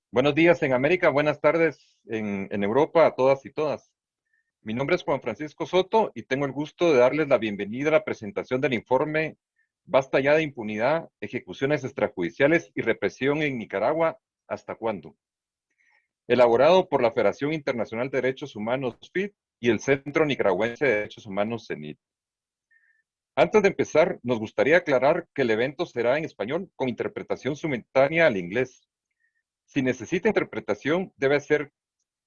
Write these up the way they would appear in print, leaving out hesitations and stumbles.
Buenos días en América, buenas tardes en Europa a todas y todas. Mi nombre es Juan Francisco Soto y tengo el gusto de darles la bienvenida a la presentación del informe Basta ya de impunidad, ejecuciones extrajudiciales y represión en Nicaragua, ¿hasta cuándo? Elaborado por la Federación Internacional de Derechos Humanos, FID, y el Centro Nicaragüense de Derechos Humanos, CENID. Antes de empezar, nos gustaría aclarar que el evento será en español con interpretación simultánea al inglés. Si necesita interpretación, debe hacer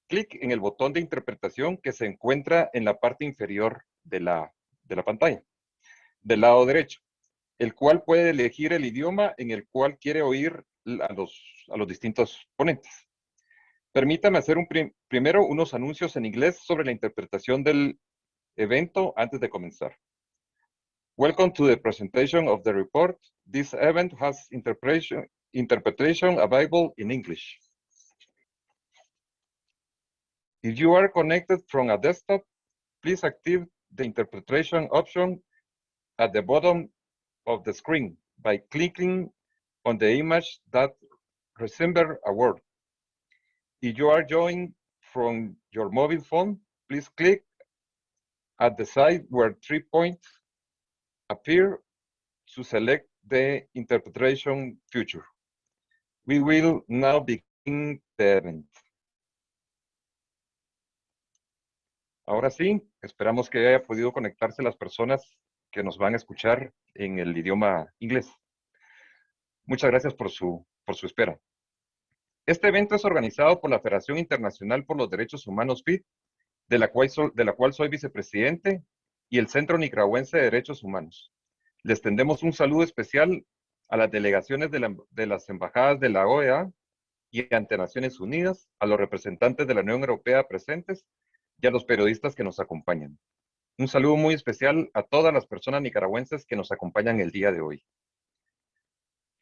clic en el botón de interpretación que se encuentra en la parte inferior de la pantalla, del lado derecho, el cual puede elegir el idioma en el cual quiere oír a los distintos ponentes. Permítame hacer primero unos anuncios en inglés sobre la interpretación del evento antes de comenzar. Welcome to the presentation of the report. This event has interpretation available in English. If you are connected from a desktop, please activate the interpretation option at the bottom of the screen by clicking on the image that resembles a word. If you are joining from your mobile phone, please click at the side where 3 points appear to select the interpretation feature. We will now begin the event. Ahora sí, esperamos que haya podido conectarse las personas que nos van a escuchar en el idioma inglés. Muchas gracias por su espera. Este evento es organizado por la Federación Internacional por los Derechos Humanos, FID, de la cual soy vicepresidente, y el Centro Nicaragüense de Derechos Humanos. Les tendemos un saludo especial a las delegaciones de las embajadas de la OEA y ante Naciones Unidas, a los representantes de la Unión Europea presentes y a los periodistas que nos acompañan. Un saludo muy especial a todas las personas nicaragüenses que nos acompañan el día de hoy.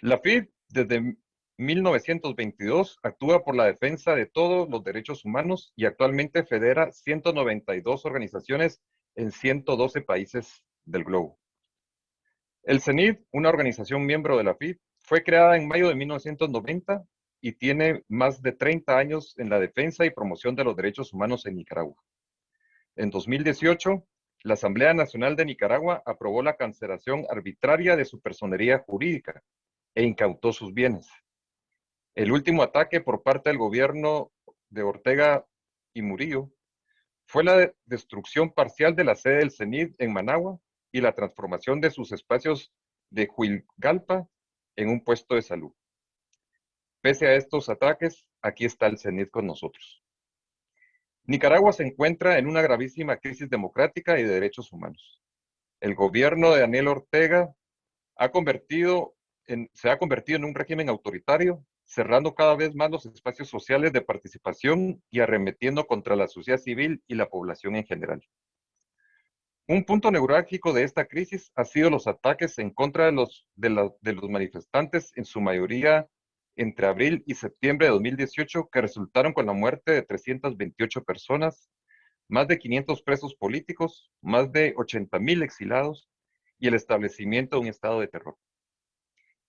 La FID, desde 1922, actúa por la defensa de todos los derechos humanos y actualmente federa 192 organizaciones en 112 países del globo. El CENID, una organización miembro de la FID, fue creada en mayo de 1990 y tiene más de 30 años en la defensa y promoción de los derechos humanos en Nicaragua. En 2018, la Asamblea Nacional de Nicaragua aprobó la cancelación arbitraria de su personería jurídica e incautó sus bienes. El último ataque por parte del gobierno de Ortega y Murillo fue la destrucción parcial de la sede del CENID en Managua y la transformación de sus espacios de Huilgalpa en un puesto de salud. Pese a estos ataques, aquí está el CENID con nosotros. Nicaragua se encuentra en una gravísima crisis democrática y de derechos humanos. El gobierno de Daniel Ortega se ha convertido en un régimen autoritario, cerrando cada vez más los espacios sociales de participación y arremetiendo contra la sociedad civil y la población en general. Un punto neurálgico de esta crisis ha sido los ataques en contra de los manifestantes, en su mayoría entre abril y septiembre de 2018, que resultaron con la muerte de 328 personas, más de 500 presos políticos, más de 80,000 exilados y el establecimiento de un estado de terror.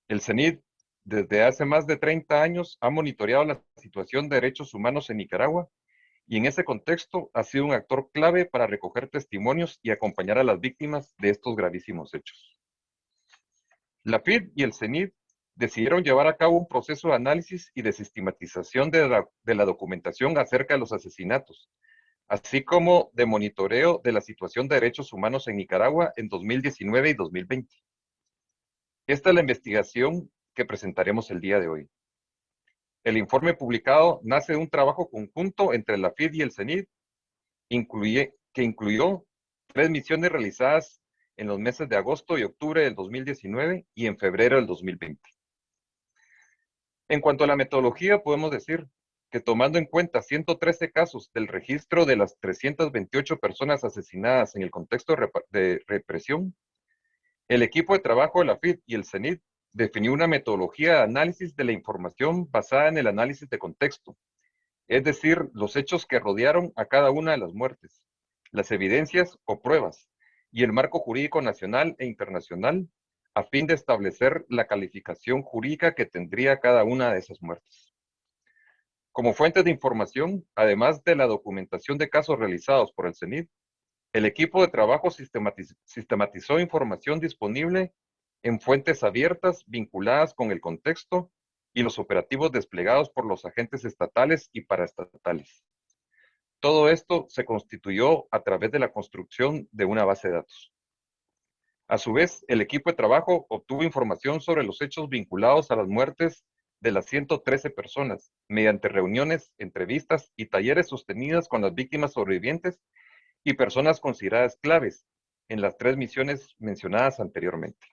El CENID, desde hace más de 30 años, ha monitoreado la situación de derechos humanos en Nicaragua y en ese contexto ha sido un actor clave para recoger testimonios y acompañar a las víctimas de estos gravísimos hechos. La FID y el CENID decidieron llevar a cabo un proceso de análisis y de sistematización de la documentación acerca de los asesinatos, así como de monitoreo de la situación de derechos humanos en Nicaragua en 2019 y 2020. Esta es la investigación que presentaremos el día de hoy. El informe publicado nace de un trabajo conjunto entre la FID y el CENID, que incluyó 3 misiones realizadas en los meses de agosto y octubre del 2019 y en febrero del 2020. En cuanto a la metodología, podemos decir que tomando en cuenta 113 casos del registro de las 328 personas asesinadas en el contexto de represión, el equipo de trabajo de la FID y el CENID definió una metodología de análisis de la información basada en el análisis de contexto, es decir, los hechos que rodearon a cada una de las muertes, las evidencias o pruebas, y el marco jurídico nacional e internacional, a fin de establecer la calificación jurídica que tendría cada una de esas muertes. Como fuente de información, además de la documentación de casos realizados por el CENID, el equipo de trabajo sistematizó información disponible en fuentes abiertas vinculadas con el contexto y los operativos desplegados por los agentes estatales y paraestatales. Todo esto se constituyó a través de la construcción de una base de datos. A su vez, el equipo de trabajo obtuvo información sobre los hechos vinculados a las muertes de las 113 personas mediante reuniones, entrevistas y talleres sostenidas con las víctimas sobrevivientes y personas consideradas claves en las 3 misiones mencionadas anteriormente.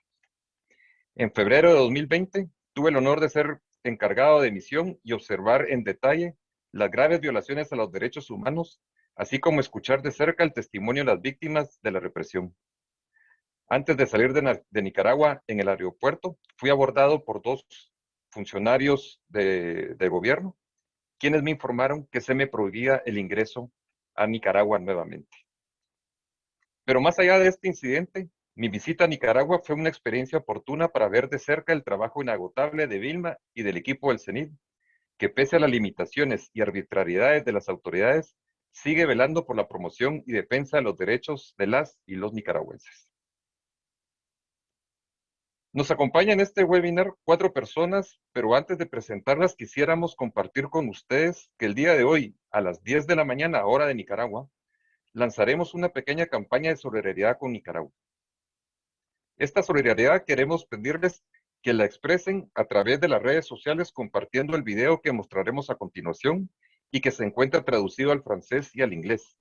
En febrero de 2020, tuve el honor de ser encargado de misión y observar en detalle las graves violaciones a los derechos humanos, así como escuchar de cerca el testimonio de las víctimas de la represión. Antes de salir de Nicaragua en el aeropuerto, fui abordado por 2 funcionarios de gobierno, quienes me informaron que se me prohibía el ingreso a Nicaragua nuevamente. Pero más allá de este incidente, mi visita a Nicaragua fue una experiencia oportuna para ver de cerca el trabajo inagotable de Vilma y del equipo del CENID, que pese a las limitaciones y arbitrariedades de las autoridades, sigue velando por la promoción y defensa de los derechos de las y los nicaragüenses. Nos acompañan en este webinar 4 personas, pero antes de presentarlas quisiéramos compartir con ustedes que el día de hoy, a las 10 de la mañana, hora de Nicaragua, lanzaremos una pequeña campaña de solidaridad con Nicaragua. Esta solidaridad queremos pedirles que la expresen a través de las redes sociales compartiendo el video que mostraremos a continuación y que se encuentra traducido al francés y al inglés.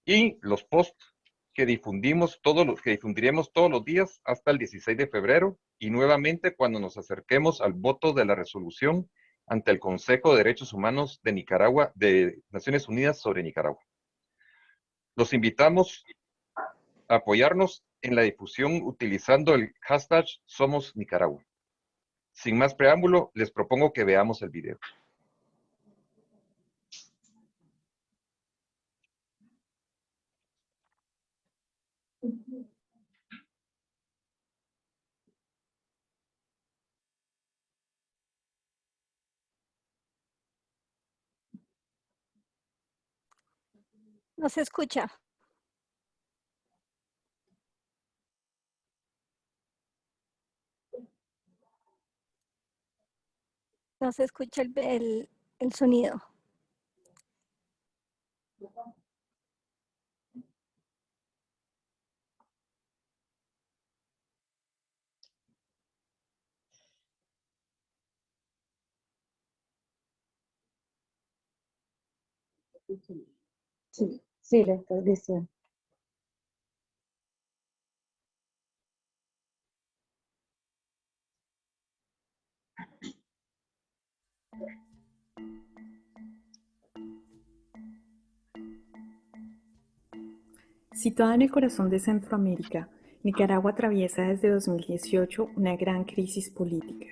Y los posts que difundiremos todos los días hasta el 16 de febrero y nuevamente cuando nos acerquemos al voto de la resolución ante el Consejo de Derechos Humanos de Nicaragua, de Naciones Unidas sobre Nicaragua. Los invitamos a apoyarnos en la difusión utilizando el hashtag Somos Nicaragua. Sin más preámbulo, les propongo que veamos el video. No se escucha. No se escucha el sonido. Sí, le estoy diciendo. Situada en el corazón de Centroamérica, Nicaragua atraviesa desde 2018 una gran crisis política.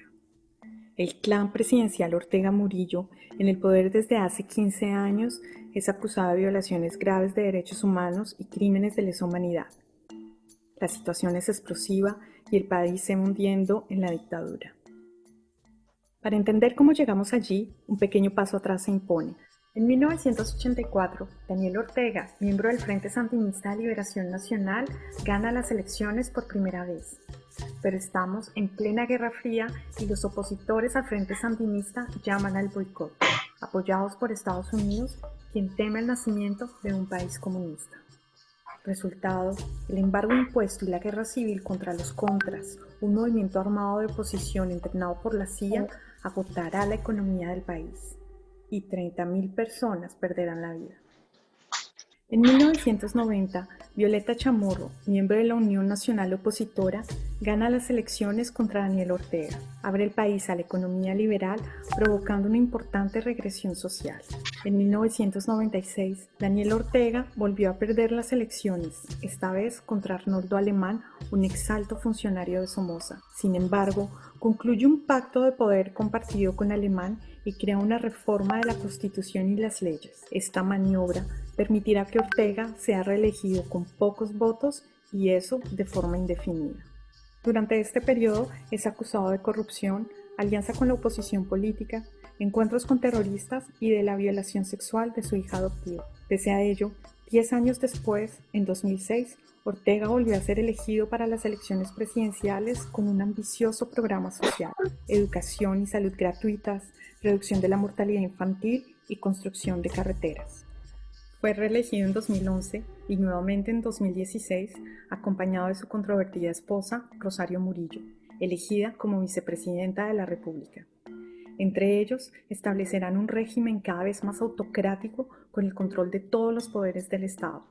El clan presidencial Ortega Murillo, en el poder desde hace 15 años, es acusado de violaciones graves de derechos humanos y crímenes de lesa humanidad. La situación es explosiva y el país se hundiendo en la dictadura. Para entender cómo llegamos allí, un pequeño paso atrás se impone. En 1984, Daniel Ortega, miembro del Frente Sandinista de Liberación Nacional, gana las elecciones por primera vez. Pero estamos en plena Guerra Fría y los opositores al Frente Sandinista llaman al boicot, apoyados por Estados Unidos, quien teme el nacimiento de un país comunista. Resultado, el embargo impuesto y la guerra civil contra los contras, un movimiento armado de oposición entrenado por la CIA, agotará la economía del país y 30.000 personas perderán la vida. En 1990, Violeta Chamorro, miembro de la Unión Nacional Opositora, gana las elecciones contra Daniel Ortega. Abre el país a la economía liberal, provocando una importante regresión social. En 1996, Daniel Ortega volvió a perder las elecciones, esta vez contra Arnoldo Alemán, un exalto funcionario de Somoza. Sin embargo, concluye un pacto de poder compartido con Alemán y crea una reforma de la Constitución y las leyes. Esta maniobra permitirá que Ortega sea reelegido con pocos votos y eso de forma indefinida. Durante este periodo es acusado de corrupción, alianza con la oposición política, encuentros con terroristas y de la violación sexual de su hija adoptiva. Pese a ello, 10 años después, en 2006, Ortega volvió a ser elegido para las elecciones presidenciales con un ambicioso programa social: educación y salud gratuitas, reducción de la mortalidad infantil y construcción de carreteras. Fue reelegido en 2011 y nuevamente en 2016, acompañado de su controvertida esposa, Rosario Murillo, elegida como vicepresidenta de la República. Entre ellos, establecerán un régimen cada vez más autocrático con el control de todos los poderes del Estado.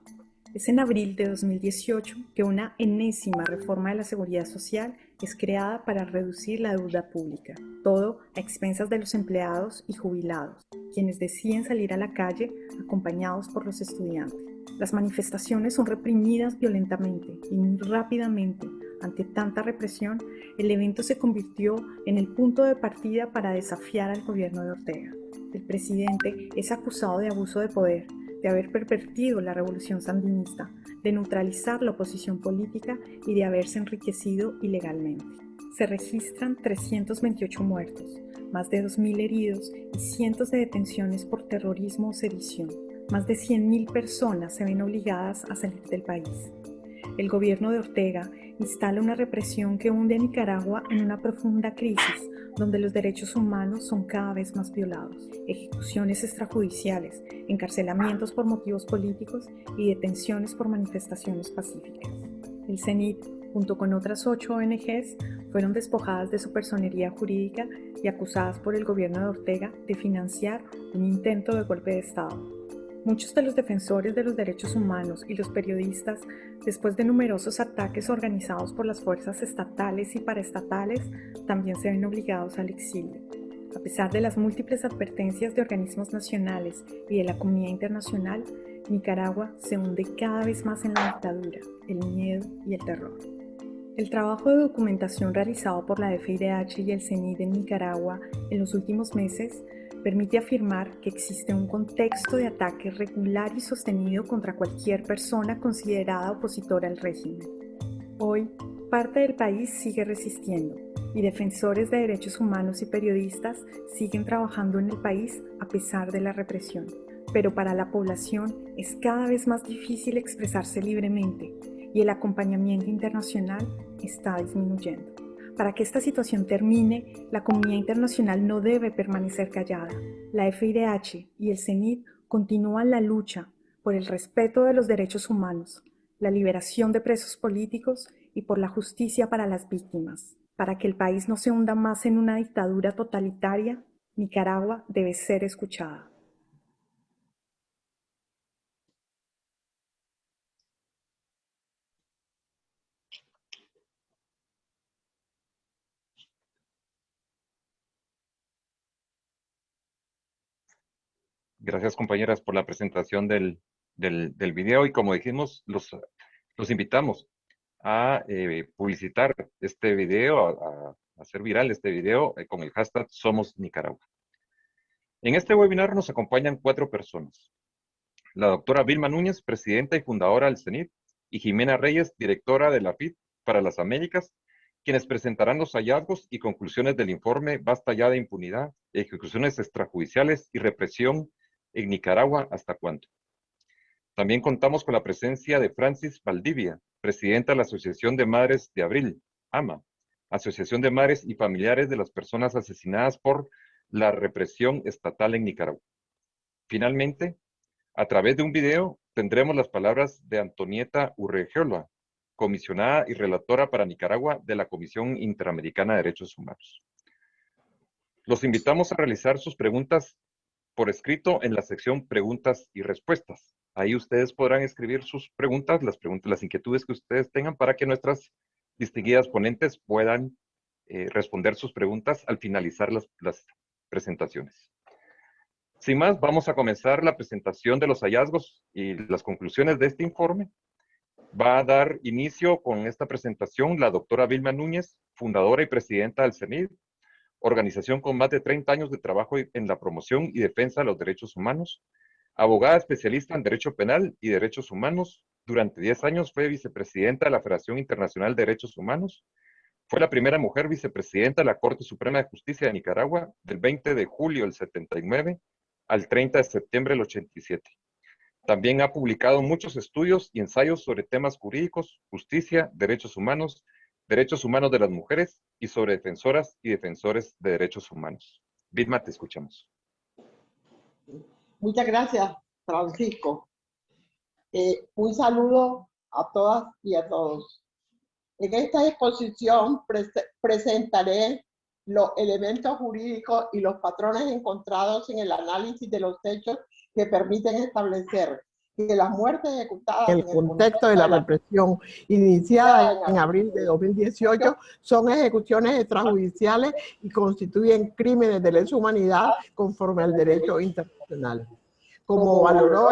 Es en abril de 2018 que una enésima reforma de la seguridad social es creada para reducir la deuda pública, todo a expensas de los empleados y jubilados, quienes deciden salir a la calle acompañados por los estudiantes. Las manifestaciones son reprimidas violentamente y muy rápidamente. Ante tanta represión, el evento se convirtió en el punto de partida para desafiar al gobierno de Ortega. El presidente es acusado de abuso de poder, de haber pervertido la revolución sandinista, de neutralizar la oposición política y de haberse enriquecido ilegalmente. Se registran 328 muertos, más de 2.000 heridos y cientos de detenciones por terrorismo o sedición. Más de 100.000 personas se ven obligadas a salir del país. El gobierno de Ortega instala una represión que hunde a Nicaragua en una profunda crisis, donde los derechos humanos son cada vez más violados. Ejecuciones extrajudiciales, encarcelamientos por motivos políticos y detenciones por manifestaciones pacíficas. El CENIT, junto con otras 8 ONGs, fueron despojadas de su personería jurídica y acusadas por el gobierno de Ortega de financiar un intento de golpe de Estado. Muchos de los defensores de los derechos humanos y los periodistas, después de numerosos ataques organizados por las fuerzas estatales y paraestatales, también se ven obligados al exilio. A pesar de las múltiples advertencias de organismos nacionales y de la comunidad internacional, Nicaragua se hunde cada vez más en la dictadura, el miedo y el terror. El trabajo de documentación realizado por la FIDH y el CENID en Nicaragua en los últimos meses permite afirmar que existe un contexto de ataque regular y sostenido contra cualquier persona considerada opositora al régimen. Hoy, parte del país sigue resistiendo y defensores de derechos humanos y periodistas siguen trabajando en el país a pesar de la represión. Pero para la población es cada vez más difícil expresarse libremente y el acompañamiento internacional está disminuyendo. Para que esta situación termine, la comunidad internacional no debe permanecer callada. La FIDH y el CENID continúan la lucha por el respeto de los derechos humanos, la liberación de presos políticos y por la justicia para las víctimas. Para que el país no se hunda más en una dictadura totalitaria, Nicaragua debe ser escuchada. Gracias, compañeras, por la presentación del video. Y como dijimos, los invitamos a publicitar este video, a hacer viral este video con el hashtag Somos Nicaragua. En este webinar nos acompañan 4 personas. La doctora Vilma Núñez, presidenta y fundadora del CENIT, y Jimena Reyes, directora de la FID para las Américas, quienes presentarán los hallazgos y conclusiones del informe Basta ya de impunidad, ejecuciones extrajudiciales y represión en Nicaragua, ¿hasta cuándo? También contamos con la presencia de Francis Valdivia, presidenta de la Asociación de Madres de Abril, AMA, Asociación de Madres y Familiares de las Personas Asesinadas por la Represión Estatal en Nicaragua. Finalmente, a través de un video, tendremos las palabras de Antonieta Urrejola, comisionada y relatora para Nicaragua de la Comisión Interamericana de Derechos Humanos. Los invitamos a realizar sus preguntas por escrito en la sección Preguntas y Respuestas. Ahí ustedes podrán escribir sus preguntas, las inquietudes que ustedes tengan para que nuestras distinguidas ponentes puedan responder sus preguntas al finalizar las presentaciones. Sin más, vamos a comenzar la presentación de los hallazgos y las conclusiones de este informe. Va a dar inicio con esta presentación la doctora Vilma Núñez, fundadora y presidenta del CENID, organización con más de 30 años de trabajo en la promoción y defensa de los derechos humanos, abogada especialista en Derecho Penal y Derechos Humanos. Durante 10 años fue vicepresidenta de la Federación Internacional de Derechos Humanos, Fue la primera mujer vicepresidenta de la Corte Suprema de Justicia de Nicaragua del 20 de julio del 79 al 30 de septiembre del 87. También ha publicado muchos estudios y ensayos sobre temas jurídicos, justicia, derechos humanos de las mujeres y sobre defensoras y defensores de derechos humanos. Vilma, te escuchamos. Muchas gracias, Francisco. Un saludo a todas y a todos. En esta exposición presentaré los elementos jurídicos y los patrones encontrados en el análisis de los hechos que permiten establecer que las muertes ejecutadas en el contexto de la represión iniciada en abril de 2018 son ejecuciones extrajudiciales y constituyen crímenes de lesa humanidad conforme al derecho internacional. Como valoró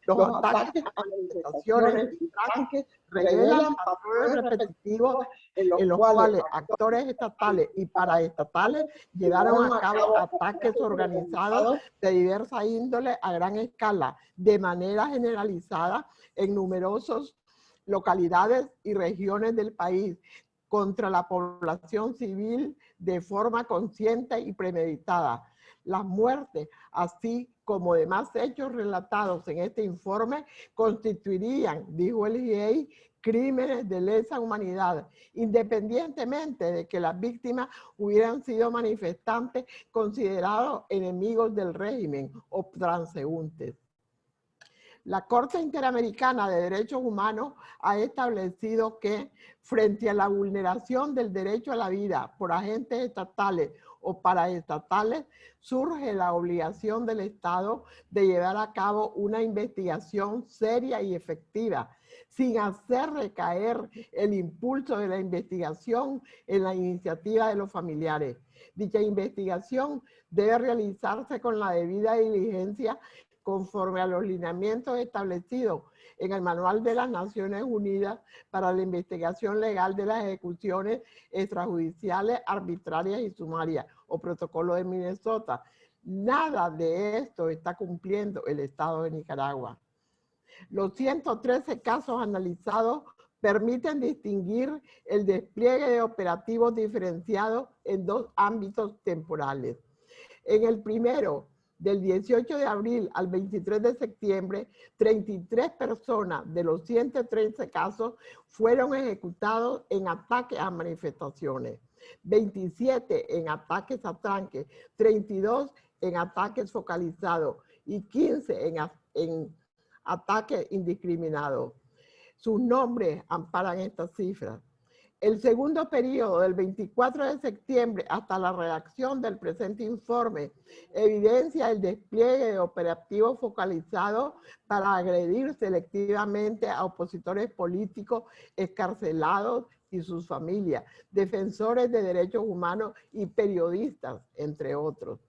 los ataques a manifestaciones y tranques revelan patrones repetitivos en los cuales actores estatales y paraestatales llevaron a cabo ataques organizados de diversa índole a gran escala, de manera generalizada en numerosas localidades y regiones del país, contra la población civil de forma consciente y premeditada. Las muertes, así como demás hechos relatados en este informe, constituirían, dijo el GIEI, crímenes de lesa humanidad, independientemente de que las víctimas hubieran sido manifestantes considerados enemigos del régimen o transeúntes. La Corte Interamericana de Derechos Humanos ha establecido que, frente a la vulneración del derecho a la vida por agentes estatales o paraestatales, surge la obligación del Estado de llevar a cabo una investigación seria y efectiva, sin hacer recaer el impulso de la investigación en la iniciativa de los familiares. Dicha investigación debe realizarse con la debida diligencia conforme a los lineamientos establecidos en el Manual de las Naciones Unidas para la Investigación Legal de las Ejecuciones Extrajudiciales, Arbitrarias y Sumarias, o Protocolo de Minnesota. Nada de esto está cumpliendo el Estado de Nicaragua. Los 113 casos analizados permiten distinguir el despliegue de operativos diferenciados en dos ámbitos temporales. En el primero, del 18 de abril al 23 de septiembre, 33 personas de los 113 casos fueron ejecutados en ataques a manifestaciones, 27 en ataques a tranques, 32 en ataques focalizados y 15 en ataques indiscriminados. Sus nombres amparan estas cifras. El segundo periodo, del 24 de septiembre hasta la redacción del presente informe, evidencia el despliegue de operativos focalizados para agredir selectivamente a opositores políticos excarcelados y sus familias, defensores de derechos humanos y periodistas, entre otros.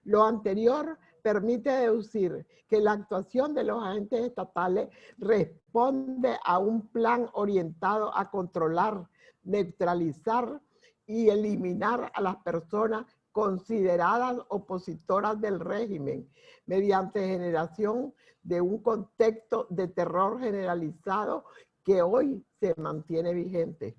Lo anterior permite deducir que la actuación de los agentes estatales responde a un plan orientado a controlar, neutralizar y eliminar a las personas consideradas opositoras del régimen mediante generación de un contexto de terror generalizado que hoy se mantiene vigente.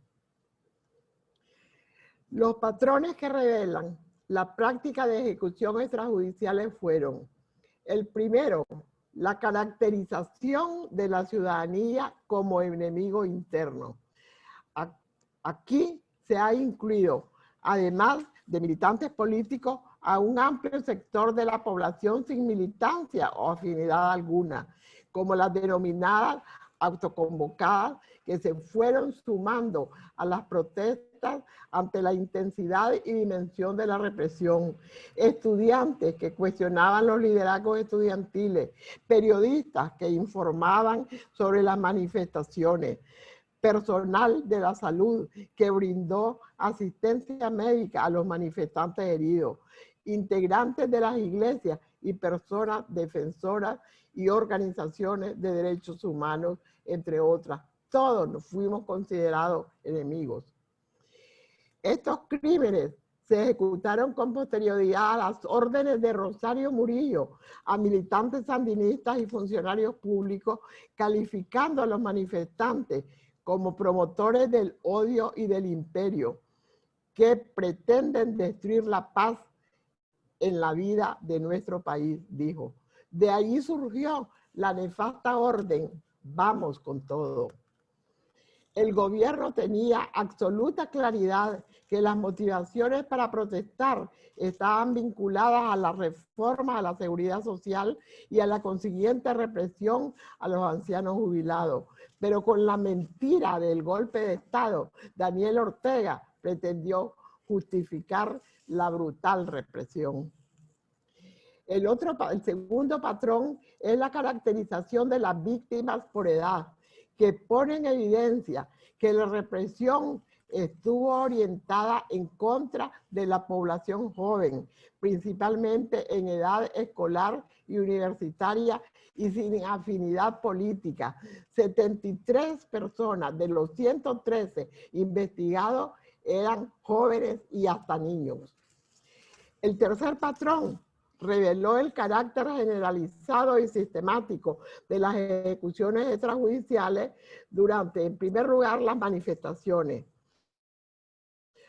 Los patrones que revelan la práctica de ejecución extrajudiciales fueron: el primero, la caracterización de la ciudadanía como enemigo interno. Aquí se ha incluido, además de militantes políticos, a un amplio sector de la población sin militancia o afinidad alguna, como las denominadas autoconvocadas, que se fueron sumando a las protestas ante la intensidad y dimensión de la represión, estudiantes que cuestionaban los liderazgos estudiantiles, periodistas que informaban sobre las manifestaciones, personal de la salud que brindó asistencia médica a los manifestantes heridos, integrantes de las iglesias y personas defensoras y organizaciones de derechos humanos, entre otras. Todos nos fuimos considerados enemigos. Estos crímenes se ejecutaron con posterioridad a las órdenes de Rosario Murillo, a militantes sandinistas y funcionarios públicos, calificando a los manifestantes como promotores del odio y del imperio que pretenden destruir la paz en la vida de nuestro país, dijo. De allí surgió la nefasta orden, vamos con todo. El gobierno tenía absoluta claridad que las motivaciones para protestar estaban vinculadas a la reforma a la seguridad social y a la consiguiente represión a los ancianos jubilados. Pero con la mentira del golpe de Estado, Daniel Ortega pretendió justificar la brutal represión. El segundo patrón es la caracterización de las víctimas por edad, que pone en evidencia que la represión estuvo orientada en contra de la población joven, principalmente en edad escolar y universitaria y sin afinidad política. 73 personas de los 113 investigados eran jóvenes y hasta niños. El tercer patrón reveló el carácter generalizado y sistemático de las ejecuciones extrajudiciales durante, en primer lugar, las manifestaciones.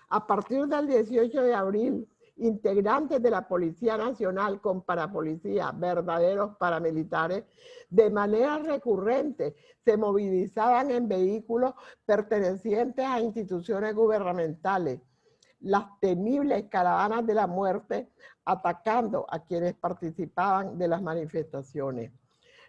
A partir del 18 de abril, integrantes de la Policía Nacional con parapolicía, verdaderos paramilitares, de manera recurrente se movilizaban en vehículos pertenecientes a instituciones gubernamentales, las temibles caravanas de la muerte, atacando a quienes participaban de las manifestaciones.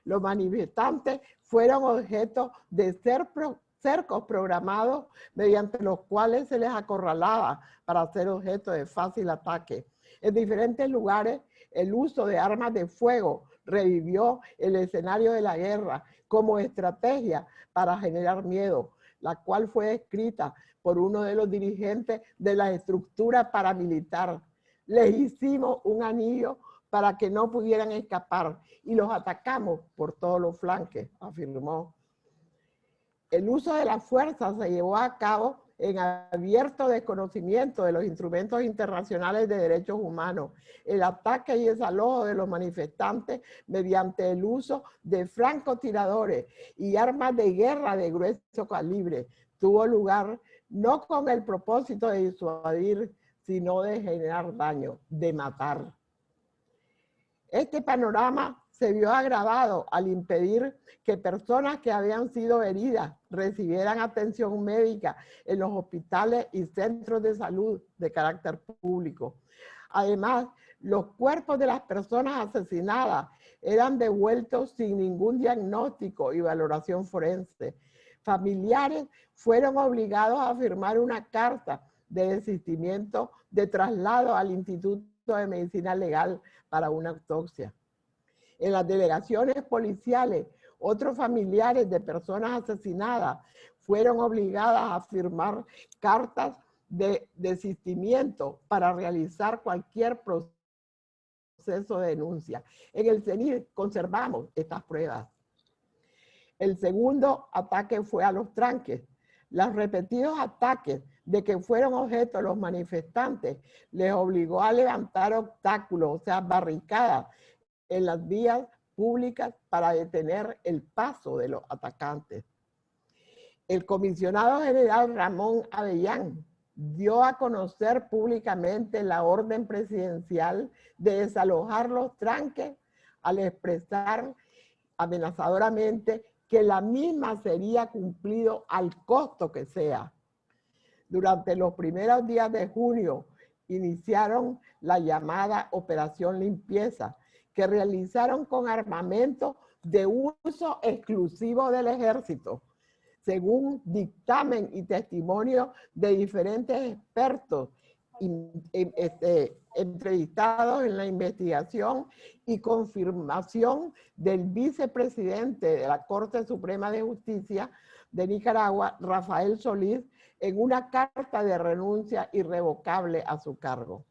Los manifestantes fueron objeto de cercos programados mediante los cuales se les acorralaba para ser objeto de fácil ataque. En diferentes lugares, el uso de armas de fuego revivió el escenario de la guerra como estrategia para generar miedo, la cual fue descrita por uno de los dirigentes de la estructura paramilitar. Les hicimos un anillo para que no pudieran escapar y los atacamos por todos los flancos, afirmó. El uso de la fuerza se llevó a cabo en abierto desconocimiento de los instrumentos internacionales de derechos humanos, el ataque y desalojo de los manifestantes mediante el uso de francotiradores y armas de guerra de grueso calibre tuvo lugar no con el propósito de disuadir, sino de generar daño, de matar. Este panorama se vio agravado al impedir que personas que habían sido heridas recibieran atención médica en los hospitales y centros de salud de carácter público. Además, los cuerpos de las personas asesinadas eran devueltos sin ningún diagnóstico y valoración forense. Familiares fueron obligados a firmar una carta de desistimiento de traslado al Instituto de Medicina Legal para una autopsia. En las delegaciones policiales, otros familiares de personas asesinadas fueron obligadas a firmar cartas de desistimiento para realizar cualquier proceso de denuncia. En el CENIR conservamos estas pruebas. El segundo ataque fue a los tranques. Los repetidos ataques de que fueron objeto los manifestantes les obligó a levantar obstáculos, o sea, barricadas en las vías públicas para detener el paso de los atacantes. El comisionado general Ramón Avellán dio a conocer públicamente la orden presidencial de desalojar los tranques al expresar amenazadoramente que la misma sería cumplido al costo que sea. Durante los primeros días de junio iniciaron la llamada Operación Limpieza, que realizaron con armamento de uso exclusivo del ejército, según dictamen y testimonio de diferentes expertos entrevistados en la investigación y confirmación del vicepresidente de la Corte Suprema de Justicia de Nicaragua, Rafael Solís, en una carta de renuncia irrevocable a su cargo.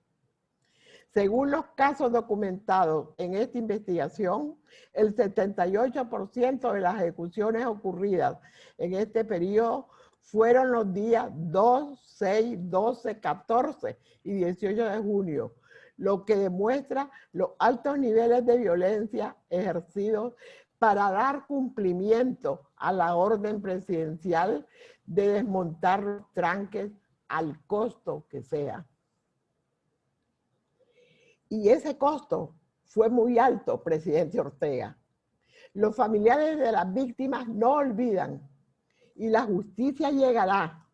Según los casos documentados en esta investigación, el 78% de las ejecuciones ocurridas en este periodo fueron los días 2, 6, 12, 14 y 18 de junio, lo que demuestra los altos niveles de violencia ejercidos para dar cumplimiento a la orden presidencial de desmontar los tranques al costo que sea. Y ese costo fue muy alto, presidente Ortega. Los familiares de las víctimas no olvidan y la justicia llegará.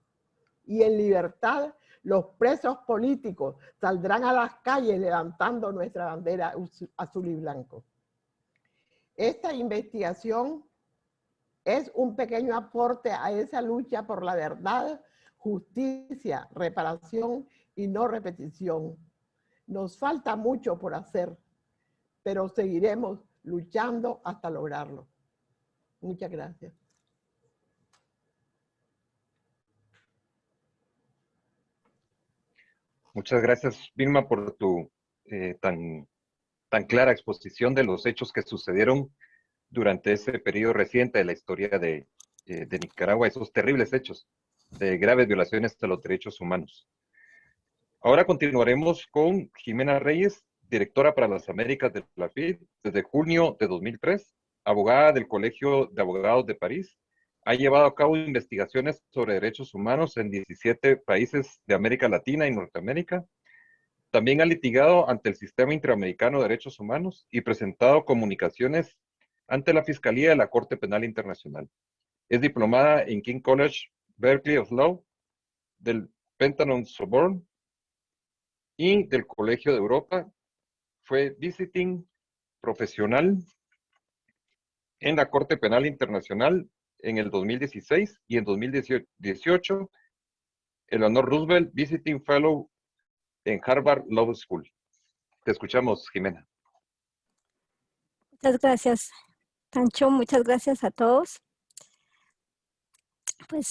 Y en libertad los presos políticos saldrán a las calles levantando nuestra bandera azul y blanco. Esta investigación es un pequeño aporte a esa lucha por la verdad, justicia, reparación y no repetición. Nos falta mucho por hacer, pero seguiremos luchando hasta lograrlo. Muchas gracias. Muchas gracias, Vilma, por tu tan clara exposición de los hechos que sucedieron durante ese periodo reciente de la historia de Nicaragua, esos terribles hechos de graves violaciones de los derechos humanos. Ahora continuaremos con Jimena Reyes, directora para las Américas de la FID desde junio de 2003, abogada del Colegio de Abogados de París. Ha llevado a cabo investigaciones sobre derechos humanos en 17 países de América Latina y Norteamérica. También ha litigado ante el Sistema Interamericano de Derechos Humanos y presentado comunicaciones ante la Fiscalía de la Corte Penal Internacional. Es diplomada en King College, Berkeley of Law, del Pentagon Sorbonne y del Colegio de Europa. Fue visiting profesional en la Corte Penal Internacional en el 2016 y en 2018 el honor Roosevelt Visiting Fellow en Harvard Law School. Te escuchamos, Jimena. Muchas gracias, Tancho. Muchas gracias a todos. Pues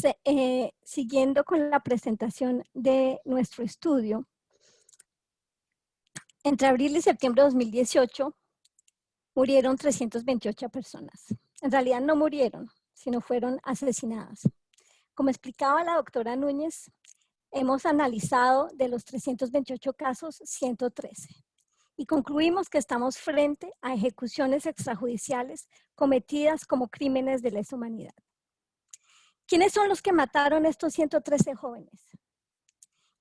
siguiendo con la presentación de nuestro estudio, entre abril y septiembre de 2018 murieron 328 personas. En realidad no murieron, sino fueron asesinadas. Como explicaba la doctora Núñez, hemos analizado de los 328 casos 113 y concluimos que estamos frente a ejecuciones extrajudiciales cometidas como crímenes de lesa humanidad. ¿Quiénes son los que mataron a estos 113 jóvenes?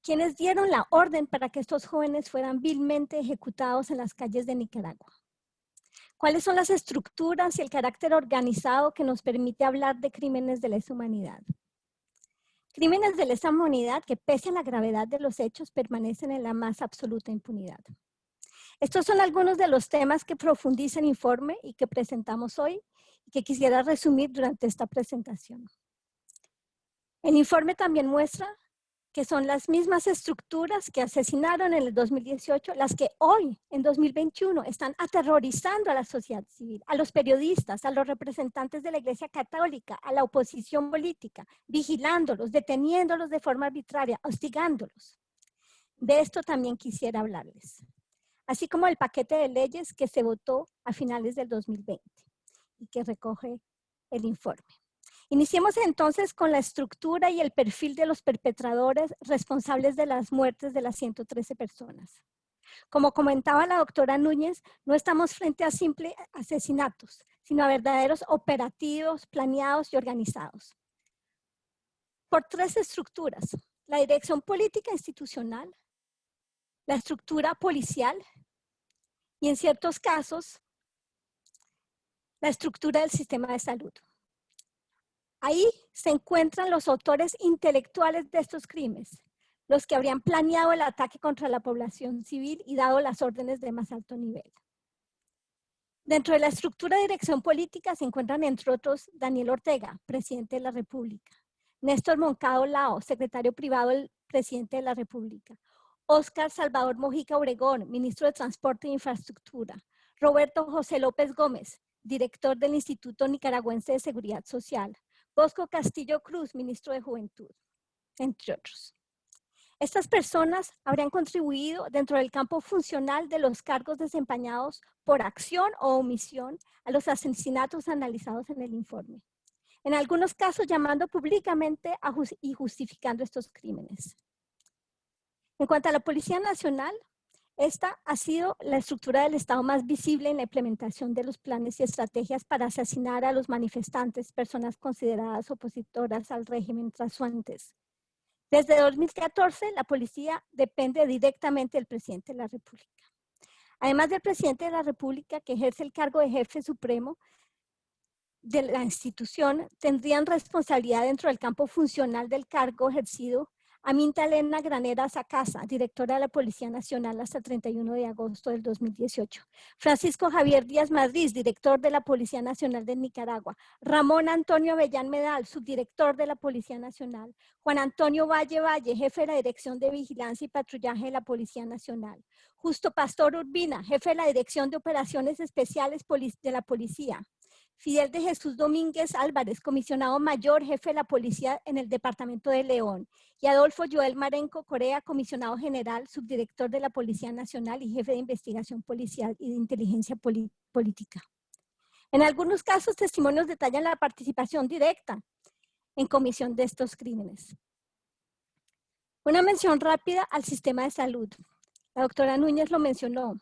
¿Quiénes dieron la orden para que estos jóvenes fueran vilmente ejecutados en las calles de Nicaragua? ¿Cuáles son las estructuras y el carácter organizado que nos permite hablar de crímenes de lesa humanidad? Crímenes de lesa humanidad que, pese a la gravedad de los hechos, permanecen en la más absoluta impunidad. Estos son algunos de los temas que profundiza el informe y que presentamos hoy y que quisiera resumir durante esta presentación. El informe también muestra que son las mismas estructuras que asesinaron en el 2018 las que hoy, en 2021, están aterrorizando a la sociedad civil, a los periodistas, a los representantes de la Iglesia Católica, a la oposición política, vigilándolos, deteniéndolos de forma arbitraria, hostigándolos. De esto también quisiera hablarles, así como el paquete de leyes que se votó a finales del 2020 y que recoge el informe. Iniciemos entonces con la estructura y el perfil de los perpetradores responsables de las muertes de las 113 personas. Como comentaba la doctora Núñez, no estamos frente a simples asesinatos, sino a verdaderos operativos planeados y organizados. Por tres estructuras: la dirección política institucional, la estructura policial y, en ciertos casos, la estructura del sistema de salud. Ahí se encuentran los autores intelectuales de estos crímenes, los que habrían planeado el ataque contra la población civil y dado las órdenes de más alto nivel. Dentro de la estructura de dirección política se encuentran, entre otros, Daniel Ortega, presidente de la República; Néstor Moncado Lao, secretario privado del presidente de la República; Óscar Salvador Mojica Obregón, ministro de Transporte e Infraestructura; Roberto José López Gómez, director del Instituto Nicaragüense de Seguridad Social; Bosco Castillo Cruz, ministro de Juventud, entre otros. Estas personas habrían contribuido dentro del campo funcional de los cargos desempeñados por acción o omisión a los asesinatos analizados en el informe, en algunos casos llamando públicamente y justificando estos crímenes. En cuanto a la Policía Nacional, Esta ha sido la estructura del Estado más visible en la implementación de los planes y estrategias para asesinar a los manifestantes, personas consideradas opositoras al régimen transuantes. Desde 2014, la policía depende directamente del presidente de la República. Además del presidente de la República, que ejerce el cargo de jefe supremo de la institución, tendrían responsabilidad dentro del campo funcional del cargo ejercido Aminta Elena Granera Sacasa, directora de la Policía Nacional hasta el 31 de agosto del 2018. Francisco Javier Díaz Madrid, director de la Policía Nacional de Nicaragua. Ramón Antonio Avellán Medal, subdirector de la Policía Nacional. Juan Antonio Valle Valle, jefe de la Dirección de Vigilancia y Patrullaje de la Policía Nacional. Justo Pastor Urbina, jefe de la Dirección de Operaciones Especiales de la Policía. Fidel de Jesús Domínguez Álvarez, comisionado mayor, jefe de la policía en el departamento de León, y Adolfo Joel Marenco Corea, comisionado general, subdirector de la Policía Nacional y jefe de investigación policial y de inteligencia política. En algunos casos, testimonios detallan la participación directa en comisión de estos crímenes. Una mención rápida al sistema de salud. La doctora Núñez lo mencionó.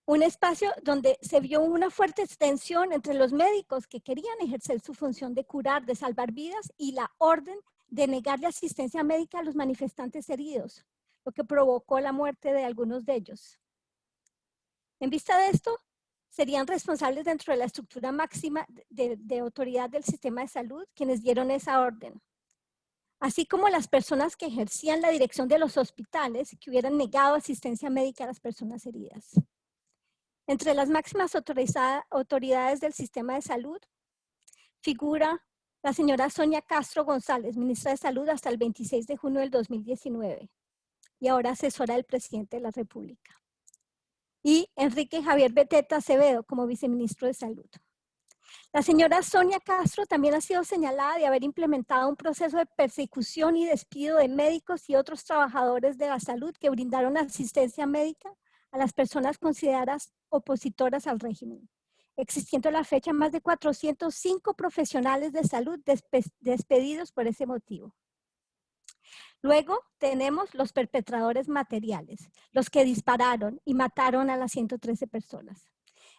Un espacio donde se vio una fuerte tensión entre los médicos que querían ejercer su función de curar, de salvar vidas, y la orden de negarle asistencia médica a los manifestantes heridos, lo que provocó la muerte de algunos de ellos. En vista de esto, serían responsables dentro de la estructura máxima de autoridad del sistema de salud quienes dieron esa orden, así como las personas que ejercían la dirección de los hospitales que hubieran negado asistencia médica a las personas heridas. Entre las máximas autoridades del sistema de salud figura la señora Sonia Castro González, ministra de Salud hasta el 26 de junio del 2019 y ahora asesora del presidente de la República. Y Enrique Javier Beteta Acevedo como viceministro de Salud. La señora Sonia Castro también ha sido señalada de haber implementado un proceso de persecución y despido de médicos y otros trabajadores de la salud que brindaron asistencia médica a las personas consideradas opositoras al régimen, existiendo a la fecha más de 405 profesionales de salud despedidos por ese motivo. Luego tenemos los perpetradores materiales, los que dispararon y mataron a las 113 personas.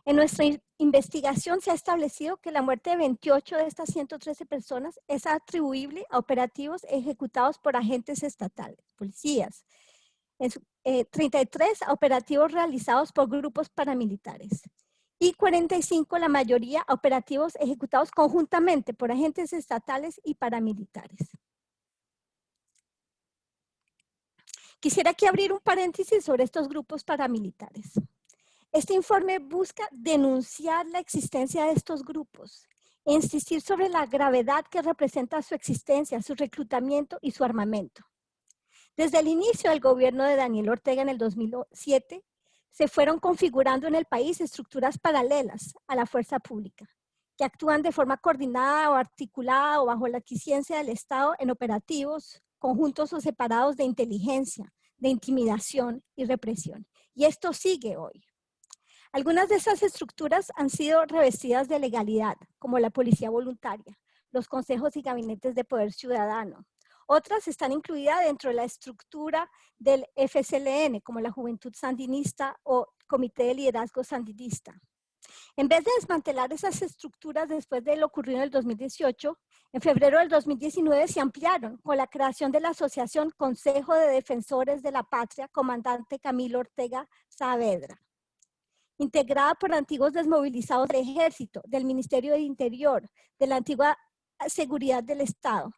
En nuestra investigación se ha establecido que la muerte de 28 de estas 113 personas es atribuible a operativos ejecutados por agentes estatales, policías, 33 a operativos realizados por grupos paramilitares y 45, la mayoría, a operativos ejecutados conjuntamente por agentes estatales y paramilitares. Quisiera aquí abrir un paréntesis sobre estos grupos paramilitares. Este informe busca denunciar la existencia de estos grupos e insistir sobre la gravedad que representa su existencia, su reclutamiento y su armamento. Desde el inicio del gobierno de Daniel Ortega en el 2007, se fueron configurando en el país estructuras paralelas a la fuerza pública, que actúan de forma coordinada o articulada o bajo la aquiescencia del Estado en operativos, conjuntos o separados de inteligencia, de intimidación y represión. Y esto sigue hoy. Algunas de esas estructuras han sido revestidas de legalidad, como la policía voluntaria, los consejos y gabinetes de poder ciudadano. Otras están incluidas dentro de la estructura del FSLN, como la Juventud Sandinista o Comité de Liderazgo Sandinista. En vez de desmantelar esas estructuras después de lo ocurrido en el 2018, en febrero del 2019 se ampliaron con la creación de la Asociación Consejo de Defensores de la Patria, comandante Camilo Ortega Saavedra, integrada por antiguos desmovilizados del Ejército, del Ministerio del Interior, de la antigua Seguridad del Estado.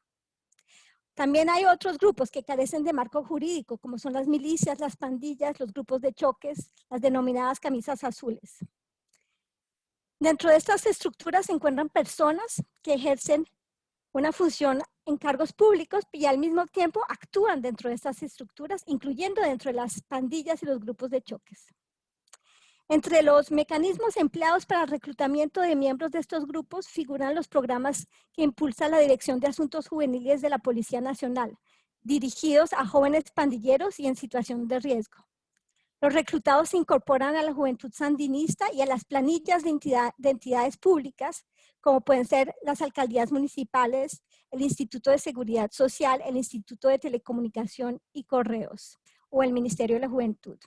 También hay otros grupos que carecen de marco jurídico, como son las milicias, las pandillas, los grupos de choques, las denominadas camisas azules. Dentro de estas estructuras se encuentran personas que ejercen una función en cargos públicos y al mismo tiempo actúan dentro de estas estructuras, incluyendo dentro de las pandillas y los grupos de choques. Entre los mecanismos empleados para el reclutamiento de miembros de estos grupos figuran los programas que impulsa la Dirección de Asuntos Juveniles de la Policía Nacional, dirigidos a jóvenes pandilleros y en situación de riesgo. Los reclutados se incorporan a la Juventud Sandinista y a las planillas de entidades públicas, como pueden ser las alcaldías municipales, el Instituto de Seguridad Social, el Instituto de Telecomunicación y Correos, o el Ministerio de la Juventud.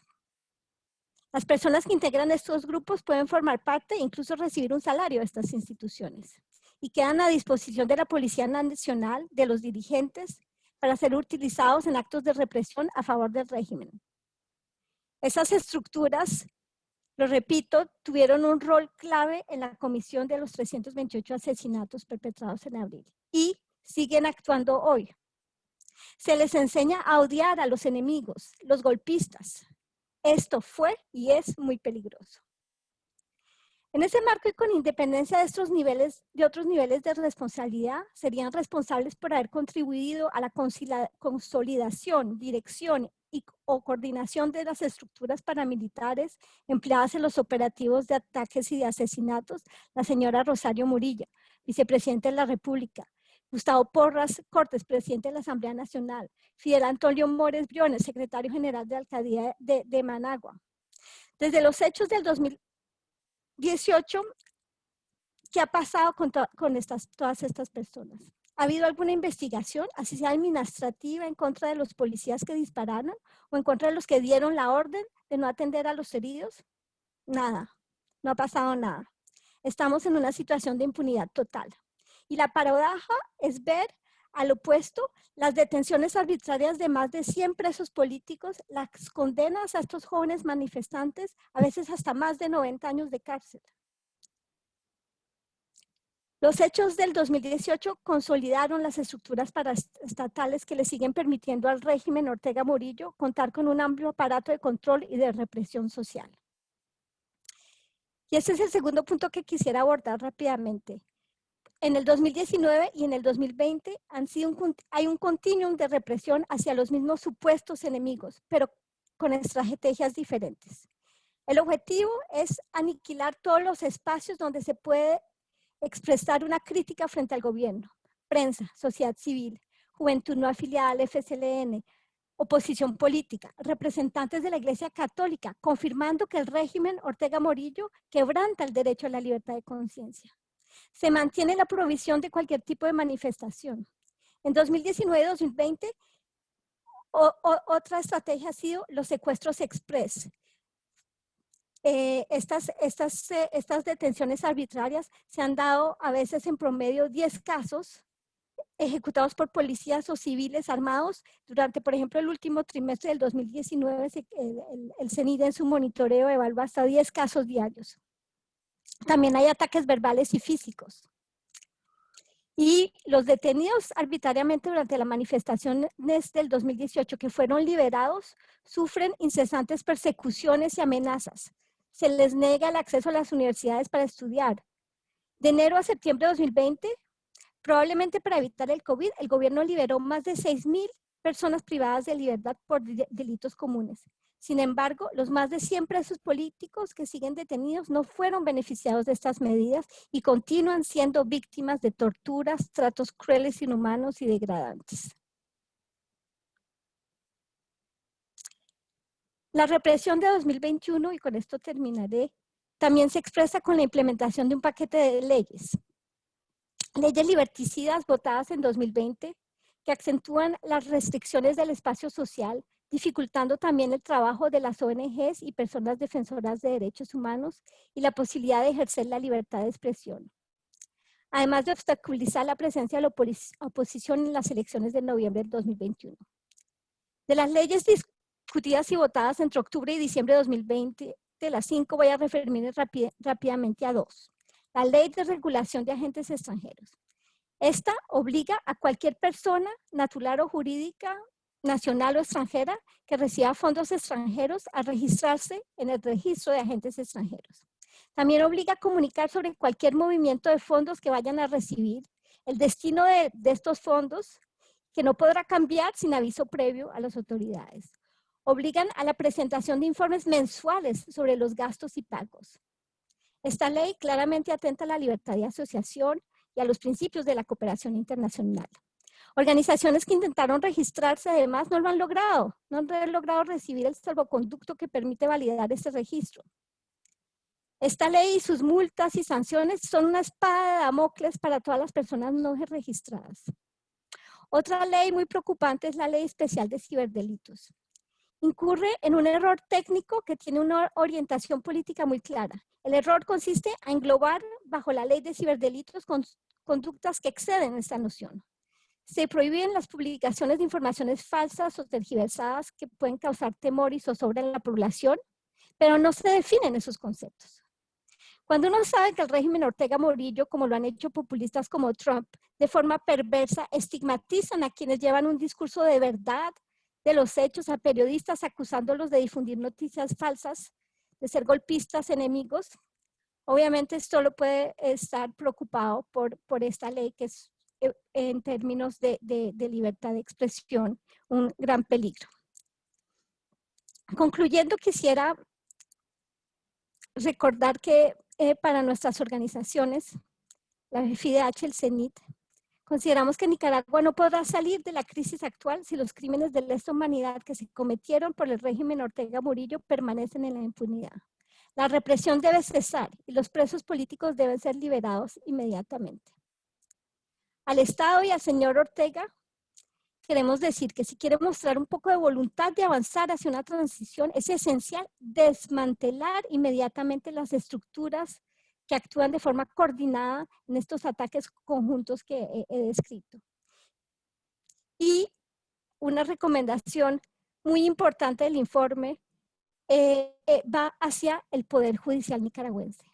Las personas que integran estos grupos pueden formar parte e incluso recibir un salario de estas instituciones y quedan a disposición de la Policía Nacional, de los dirigentes, para ser utilizados en actos de represión a favor del régimen. Esas estructuras, lo repito, tuvieron un rol clave en la comisión de los 328 asesinatos perpetrados en abril y siguen actuando hoy. Se les enseña a odiar a los enemigos, los golpistas. Esto fue y es muy peligroso. En ese marco y con independencia de otros niveles de responsabilidad, serían responsables por haber contribuido a la consolidación, dirección o coordinación de las estructuras paramilitares empleadas en los operativos de ataques y de asesinatos, la señora Rosario Murillo, vicepresidente de la República, Gustavo Porras Cortes, presidente de la Asamblea Nacional, Fidel Antonio Mores Briones, secretario general de la Alcaldía de Managua. Desde los hechos del 2018, ¿qué ha pasado con todas estas personas? ¿Ha habido alguna investigación, así sea administrativa, en contra de los policías que dispararon o en contra de los que dieron la orden de no atender a los heridos? Nada, no ha pasado nada. Estamos en una situación de impunidad total. Y la paradoja es ver al opuesto las detenciones arbitrarias de más de 100 presos políticos, las condenas a estos jóvenes manifestantes, a veces hasta más de 90 años de cárcel. Los hechos del 2018 consolidaron las estructuras paraestatales que le siguen permitiendo al régimen Ortega Murillo contar con un amplio aparato de control y de represión social. Y este es el segundo punto que quisiera abordar rápidamente. En el 2019 y en el 2020 hay un continuum de represión hacia los mismos supuestos enemigos, pero con estrategias diferentes. El objetivo es aniquilar todos los espacios donde se puede expresar una crítica frente al gobierno: prensa, sociedad civil, juventud no afiliada al FSLN, oposición política, representantes de la Iglesia Católica, confirmando que el régimen Ortega Murillo quebranta el derecho a la libertad de conciencia. Se mantiene la prohibición de cualquier tipo de manifestación. En 2019 y 2020, otra estrategia ha sido los secuestros express. Estas detenciones arbitrarias se han dado a veces en promedio 10 casos ejecutados por policías o civiles armados durante, por ejemplo, el último trimestre del 2019. El CENIDE en su monitoreo evalúa hasta 10 casos diarios. También hay ataques verbales y físicos. Y los detenidos arbitrariamente durante las manifestaciones del 2018 que fueron liberados sufren incesantes persecuciones y amenazas. Se les niega el acceso a las universidades para estudiar. De enero a septiembre de 2020, probablemente para evitar el COVID, el gobierno liberó más de 6,000 personas privadas de libertad por delitos comunes. Sin embargo, los más de 100 presos políticos que siguen detenidos no fueron beneficiados de estas medidas y continúan siendo víctimas de torturas, tratos crueles, inhumanos y degradantes. La represión de 2021, y con esto terminaré, también se expresa con la implementación de un paquete de leyes. Leyes liberticidas votadas en 2020 que acentúan las restricciones del espacio social, dificultando también el trabajo de las ONGs y personas defensoras de derechos humanos y la posibilidad de ejercer la libertad de expresión. Además de obstaculizar la presencia de la oposición en las elecciones de noviembre del 2021. De las leyes discutidas y votadas entre octubre y diciembre de 2020, de las 5 voy a referirme rápidamente a 2. La Ley de Regulación de Agentes Extranjeros. Esta obliga a cualquier persona natural o jurídica, nacional o extranjera, que reciba fondos extranjeros a registrarse en el registro de agentes extranjeros. También obliga a comunicar sobre cualquier movimiento de fondos que vayan a recibir, el destino de estos fondos, que no podrá cambiar sin aviso previo a las autoridades. Obligan a la presentación de informes mensuales sobre los gastos y pagos. Esta ley claramente atenta a la libertad de asociación y a los principios de la cooperación internacional. Organizaciones que intentaron registrarse además no lo han logrado, no han logrado recibir el salvoconducto que permite validar este registro. Esta ley y sus multas y sanciones son una espada de Damocles para todas las personas no registradas. Otra ley muy preocupante es la Ley Especial de Ciberdelitos. incurre en un error técnico que tiene una orientación política muy clara. El error consiste en englobar bajo la ley de ciberdelitos conductas que exceden esta noción. Se prohíben las publicaciones de informaciones falsas o tergiversadas que pueden causar temor y zozobra en la población, pero no se definen esos conceptos. Cuando uno sabe que el régimen Ortega Murillo, como lo han hecho populistas como Trump, de forma perversa estigmatizan a quienes llevan un discurso de verdad de los hechos a periodistas acusándolos de difundir noticias falsas, de ser golpistas enemigos, obviamente solo puede estar preocupado por esta ley que es en términos de libertad de expresión un gran peligro. Concluyendo, quisiera recordar que para nuestras organizaciones, la FIDH, el CENIT, consideramos que Nicaragua no podrá salir de la crisis actual si los crímenes de lesa humanidad que se cometieron por el régimen Ortega Murillo permanecen en la impunidad. La represión debe cesar y los presos políticos deben ser liberados inmediatamente. Al Estado y al señor Ortega queremos decir que si quiere mostrar un poco de voluntad de avanzar hacia una transición, es esencial desmantelar inmediatamente las estructuras que actúan de forma coordinada en estos ataques conjuntos que he descrito. Y una recomendación muy importante del informe va hacia el Poder Judicial nicaragüense.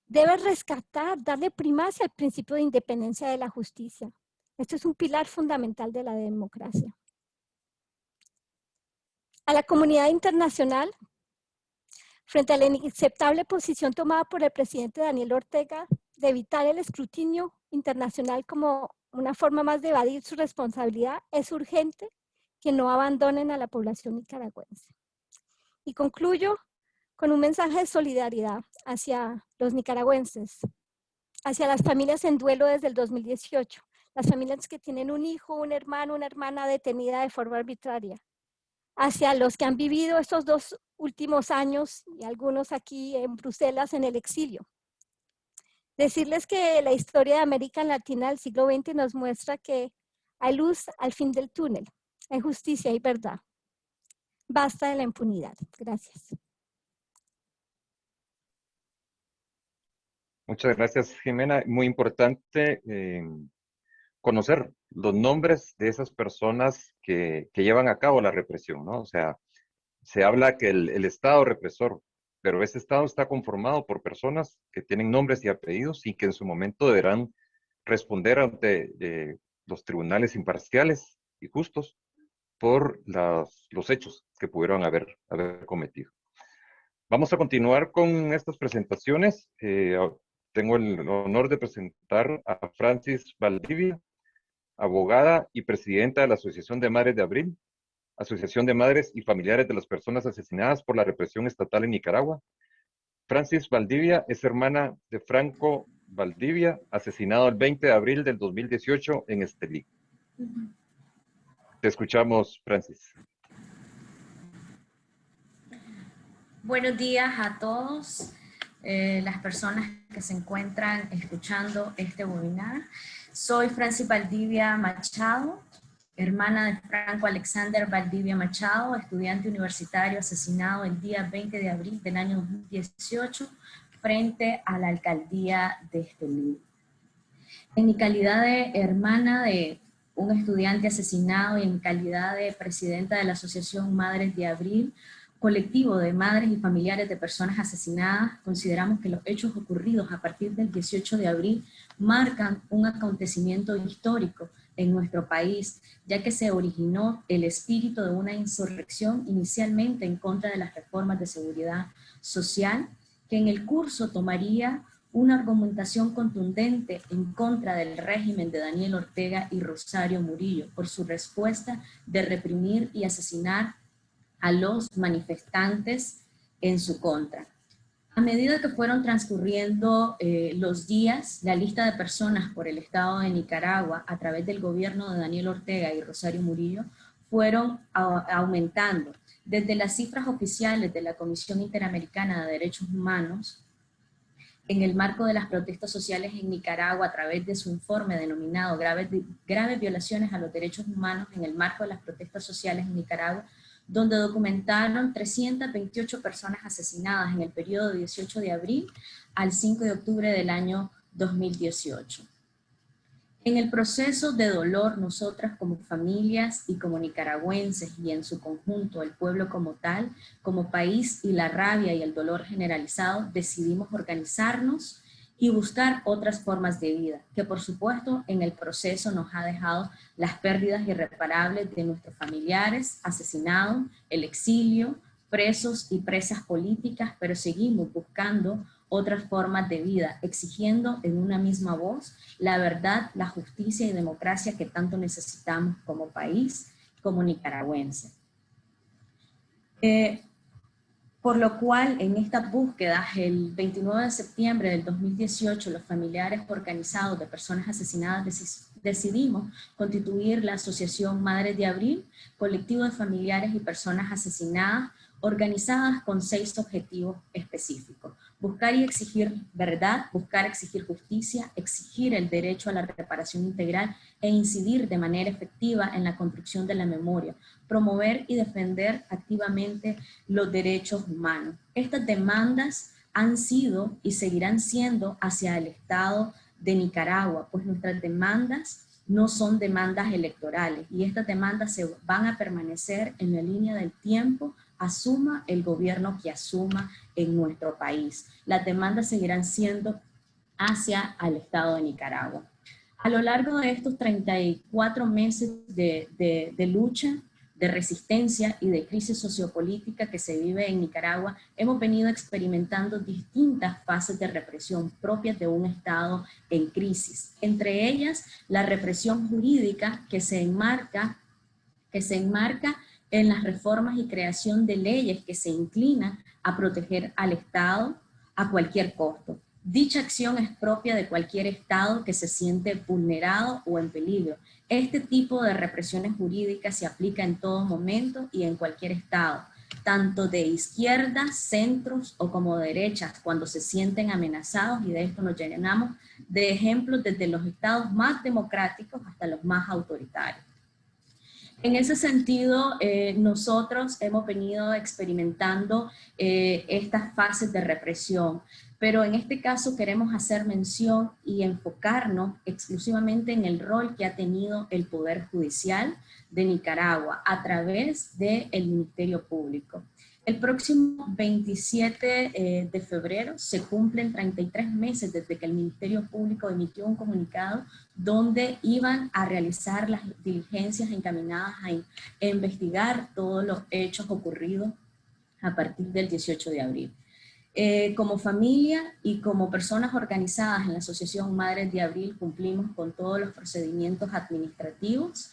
Debe rescatar, darle primacia al principio de independencia de la justicia. Esto es un pilar fundamental de la democracia. A la comunidad internacional, frente a la inaceptable posición tomada por el presidente Daniel Ortega de evitar el escrutinio internacional como una forma más de evadir su responsabilidad, es urgente que no abandonen a la población nicaragüense. Y concluyo con un mensaje de solidaridad hacia los nicaragüenses, hacia las familias en duelo desde el 2018, las familias que tienen un hijo, un hermano, una hermana detenida de forma arbitraria, hacia los que han vivido estos 2 últimos años y algunos aquí en Bruselas en el exilio. Decirles que la historia de América Latina del siglo XX nos muestra que hay luz al fin del túnel, hay justicia y verdad. Basta de la impunidad. Gracias. Muchas gracias, Jimena. Muy importante conocer los nombres de esas personas que llevan a cabo la represión, ¿no? O sea, se habla que el Estado represor, pero ese Estado está conformado por personas que tienen nombres y apellidos y que en su momento deberán responder ante los tribunales imparciales y justos por los hechos que pudieron haber cometido. Vamos a continuar con estas presentaciones. Tengo el honor de presentar a Francis Valdivia, abogada y presidenta de la Asociación de Madres de Abril, Asociación de Madres y Familiares de las Personas Asesinadas por la Represión Estatal en Nicaragua. Francis Valdivia es hermana de Franco Valdivia, asesinado el 20 de abril del 2018 en Estelí. Te escuchamos, Francis. Buenos días a todos las personas que se encuentran escuchando este webinar. Soy Francis Valdivia Machado, hermana de Franco Alexander Valdivia Machado, estudiante universitario asesinado el día 20 de abril del año 2018 frente a la alcaldía de Estelí. En mi calidad de hermana de un estudiante asesinado y en calidad de presidenta de la Asociación Madres de Abril, colectivo de madres y familiares de personas asesinadas, consideramos que los hechos ocurridos a partir del 18 de abril marcan un acontecimiento histórico en nuestro país, ya que se originó el espíritu de una insurrección inicialmente en contra de las reformas de seguridad social, que en el curso tomaría una argumentación contundente en contra del régimen de Daniel Ortega y Rosario Murillo por su respuesta de reprimir y asesinar a los manifestantes en su contra. A medida que fueron transcurriendo los días, la lista de personas por el Estado de Nicaragua a través del gobierno de Daniel Ortega y Rosario Murillo fueron aumentando. Desde las cifras oficiales de la Comisión Interamericana de Derechos Humanos, en el marco de las protestas sociales en Nicaragua a través de su informe denominado graves violaciones a los derechos humanos en el marco de las protestas sociales en Nicaragua, donde documentaron 328 personas asesinadas en el periodo de 18 de abril al 5 de octubre del año 2018. En el proceso de dolor, nosotras como familias y como nicaragüenses y en su conjunto el pueblo como tal, como país y la rabia y el dolor generalizado, decidimos organizarnos y buscar otras formas de vida, que por supuesto en el proceso nos ha dejado las pérdidas irreparables de nuestros familiares asesinados, el exilio, presos y presas políticas, pero seguimos buscando otras formas de vida, exigiendo en una misma voz la verdad, la justicia y democracia que tanto necesitamos como país, como nicaragüense. Por lo cual, en esta búsqueda, el 29 de septiembre del 2018, los familiares organizados de personas asesinadas decidimos constituir la Asociación Madres de Abril, colectivo de familiares y personas asesinadas, organizadas con 6 objetivos específicos. Buscar y exigir verdad, buscar exigir justicia, exigir el derecho a la reparación integral e incidir de manera efectiva en la construcción de la memoria, promover y defender activamente los derechos humanos. Estas demandas han sido y seguirán siendo hacia el Estado de Nicaragua, pues nuestras demandas no son demandas electorales y estas demandas se van a permanecer en la línea del tiempo, asuma el gobierno que asuma en nuestro país. Las demandas seguirán siendo hacia el Estado de Nicaragua. A lo largo de estos 34 meses de lucha, de resistencia y de crisis sociopolítica que se vive en Nicaragua, hemos venido experimentando distintas fases de represión propias de un Estado en crisis. Entre ellas, la represión jurídica que se enmarca en las reformas y creación de leyes que se inclinan a proteger al Estado a cualquier costo. Dicha acción es propia de cualquier Estado que se siente vulnerado o en peligro. Este tipo de represiones jurídicas se aplica en todo momento y en cualquier Estado, tanto de izquierdas, centros o como derechas, cuando se sienten amenazados, y de esto nos llenamos de ejemplos desde los estados más democráticos hasta los más autoritarios. En ese sentido, nosotros hemos venido experimentando estas fases de represión, pero en este caso queremos hacer mención y enfocarnos exclusivamente en el rol que ha tenido el Poder Judicial de Nicaragua a través del Ministerio Público. El próximo 27 de febrero se cumplen 33 meses desde que el Ministerio Público emitió un comunicado donde iban a realizar las diligencias encaminadas a investigar todos los hechos ocurridos a partir del 18 de abril. Como familia y como personas organizadas en la Asociación Madres de Abril cumplimos con todos los procedimientos administrativos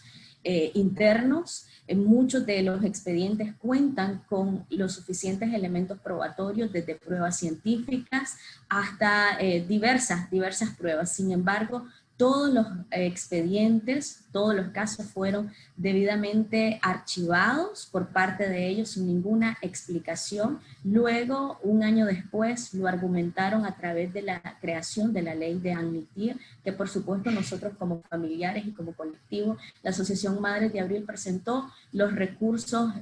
internos. Muchos de los expedientes cuentan con los suficientes elementos probatorios, desde pruebas científicas hasta diversas pruebas. Sin embargo, todos los expedientes, todos los casos fueron debidamente archivados por parte de ellos sin ninguna explicación. Luego, un año después, lo argumentaron a través de la creación de la ley de amnistía, que por supuesto nosotros como familiares y como colectivo, la Asociación Madres de Abril presentó los recursos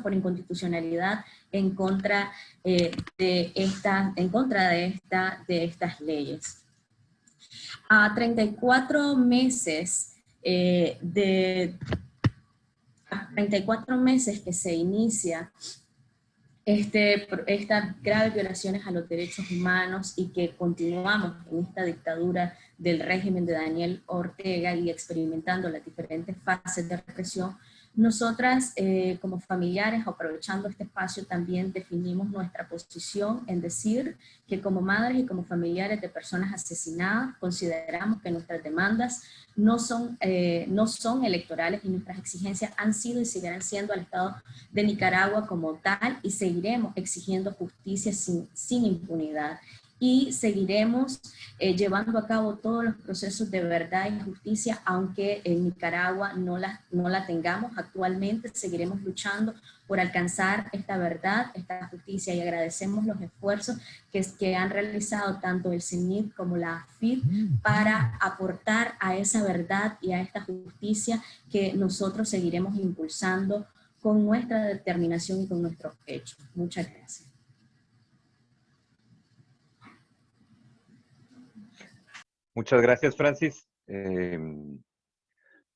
por inconstitucionalidad en contra de estas leyes. A 34 meses que se inicia estas graves violaciones a los derechos humanos y que continuamos en esta dictadura del régimen de Daniel Ortega y experimentando las diferentes fases de represión, nosotras como familiares, aprovechando este espacio, también definimos nuestra posición en decir que como madres y como familiares de personas asesinadas consideramos que nuestras demandas no son electorales y nuestras exigencias han sido y seguirán siendo al Estado de Nicaragua como tal, y seguiremos exigiendo justicia sin impunidad. y seguiremos llevando a cabo todos los procesos de verdad y justicia, aunque en Nicaragua no la tengamos actualmente. Seguiremos luchando por alcanzar esta verdad, esta justicia, y agradecemos los esfuerzos que han realizado tanto el CENIT como la AFID para aportar a esa verdad y a esta justicia que nosotros seguiremos impulsando con nuestra determinación y con nuestros hechos. Muchas gracias. Muchas gracias, Francis.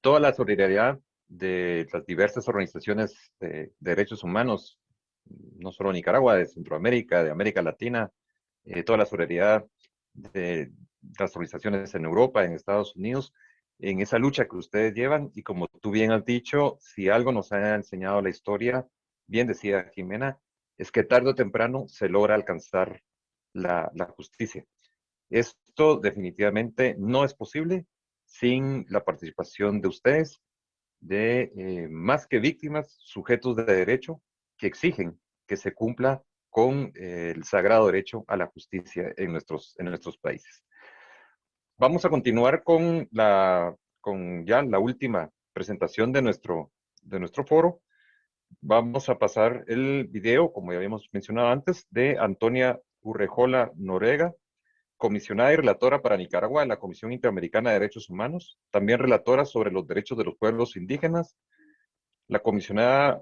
Toda la solidaridad de las diversas organizaciones de derechos humanos, no solo de Nicaragua, de Centroamérica, de América Latina, toda la solidaridad de las organizaciones en Europa, en Estados Unidos, en esa lucha que ustedes llevan. Y como tú bien has dicho, si algo nos ha enseñado la historia, bien decía Jimena, es que tarde o temprano se logra alcanzar la justicia. Esto definitivamente no es posible sin la participación de ustedes, de más que víctimas, sujetos de derecho que exigen que se cumpla con el sagrado derecho a la justicia en nuestros países. Vamos a continuar con ya la última presentación de nuestro foro. Vamos a pasar el video, como ya habíamos mencionado antes, de Antonia Urrejola Noriega, comisionada y relatora para Nicaragua de la Comisión Interamericana de Derechos Humanos, también relatora sobre los derechos de los pueblos indígenas. La comisionada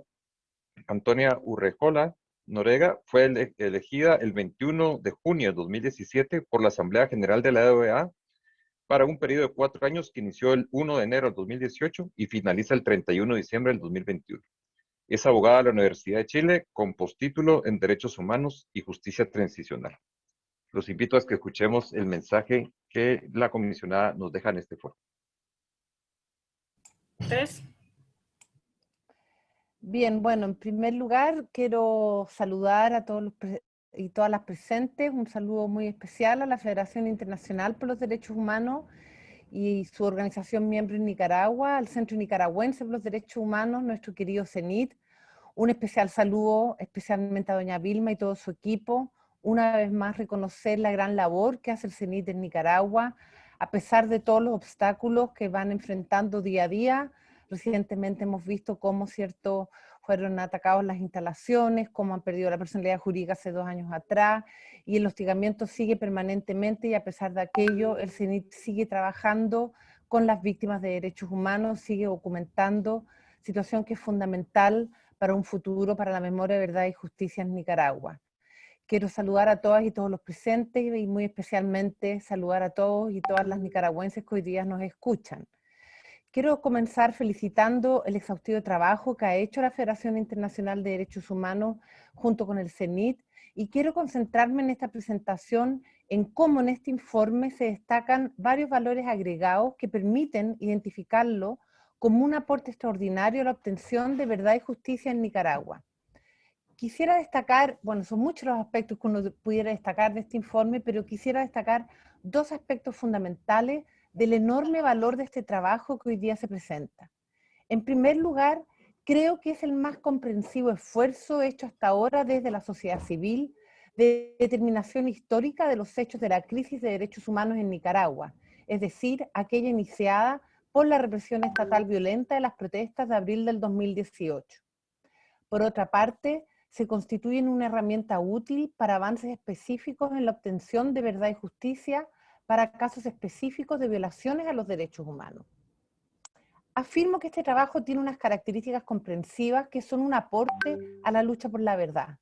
Antonia Urrejola Noriega fue elegida el 21 de junio de 2017 por la Asamblea General de la OEA para un periodo de 4 años que inició el 1 de enero del 2018 y finaliza el 31 de diciembre del 2021. Es abogada de la Universidad de Chile con postítulo en Derechos Humanos y Justicia Transicional. Los invito a que escuchemos el mensaje que la comisionada nos deja en este foro. 3. Bien, bueno, en primer lugar quiero saludar a todos y todas las presentes, un saludo muy especial a la Federación Internacional por los Derechos Humanos y su organización miembro en Nicaragua, al Centro Nicaragüense por los Derechos Humanos, nuestro querido CENIT. Un especial saludo especialmente a doña Vilma y todo su equipo. Una vez más reconocer la gran labor que hace el CENIT en Nicaragua, a pesar de todos los obstáculos que van enfrentando día a día. Recientemente hemos visto cómo, cierto, fueron atacados las instalaciones, cómo han perdido la personalidad jurídica hace 2 años atrás, y el hostigamiento sigue permanentemente, y a pesar de aquello, el CENIT sigue trabajando con las víctimas de derechos humanos, sigue documentando, situación que es fundamental para un futuro, para la memoria, verdad y justicia en Nicaragua. Quiero saludar a todas y todos los presentes, y muy especialmente saludar a todos y todas las nicaragüenses que hoy día nos escuchan. Quiero comenzar felicitando el exhaustivo trabajo que ha hecho la Federación Internacional de Derechos Humanos junto con el CENIT, y quiero concentrarme en esta presentación en cómo en este informe se destacan varios valores agregados que permiten identificarlo como un aporte extraordinario a la obtención de verdad y justicia en Nicaragua. Quisiera destacar, bueno, son muchos los aspectos que uno pudiera destacar de este informe, pero quisiera destacar 2 aspectos fundamentales del enorme valor de este trabajo que hoy día se presenta. En primer lugar, creo que es el más comprensivo esfuerzo hecho hasta ahora desde la sociedad civil de determinación histórica de los hechos de la crisis de derechos humanos en Nicaragua, es decir, aquella iniciada por la represión estatal violenta de las protestas de abril del 2018. Por otra parte, se constituyen una herramienta útil para avances específicos en la obtención de verdad y justicia para casos específicos de violaciones a los derechos humanos. Afirmo que este trabajo tiene unas características comprensivas que son un aporte a la lucha por la verdad.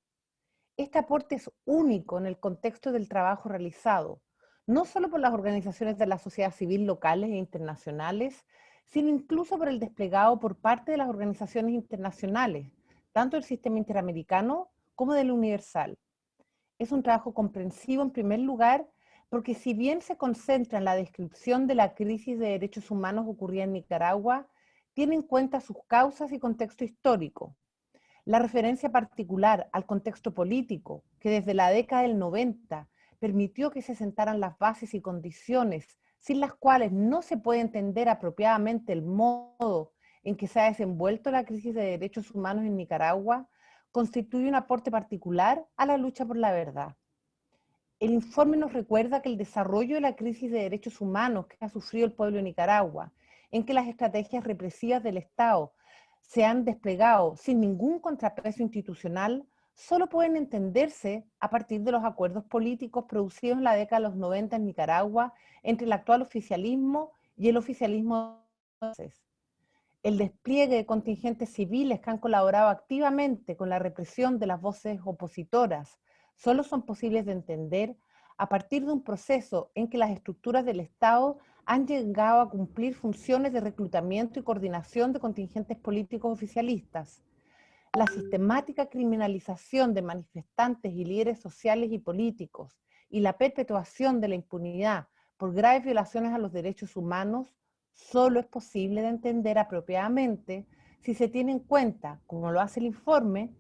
Este aporte es único en el contexto del trabajo realizado, no solo por las organizaciones de la sociedad civil locales e internacionales, sino incluso por el desplegado por parte de las organizaciones internacionales, tanto del sistema interamericano como del universal. Es un trabajo comprensivo en primer lugar, porque si bien se concentra en la descripción de la crisis de derechos humanos ocurrida en Nicaragua, tiene en cuenta sus causas y contexto histórico. La referencia particular al contexto político, que desde la década del 90 permitió que se sentaran las bases y condiciones sin las cuales no se puede entender apropiadamente el modo en que se ha desenvuelto la crisis de derechos humanos en Nicaragua, constituye un aporte particular a la lucha por la verdad. El informe nos recuerda que el desarrollo de la crisis de derechos humanos que ha sufrido el pueblo de Nicaragua, en que las estrategias represivas del Estado se han desplegado sin ningún contrapeso institucional, solo pueden entenderse a partir de los acuerdos políticos producidos en la década de los 90 en Nicaragua entre el actual oficialismo y el oficialismo de entonces. El despliegue de contingentes civiles que han colaborado activamente con la represión de las voces opositoras solo son posibles de entender a partir de un proceso en que las estructuras del Estado han llegado a cumplir funciones de reclutamiento y coordinación de contingentes políticos oficialistas. La sistemática criminalización de manifestantes y líderes sociales y políticos y la perpetuación de la impunidad por graves violaciones a los derechos humanos solo es posible de entender apropiadamente si se tiene en cuenta, como lo hace el informe,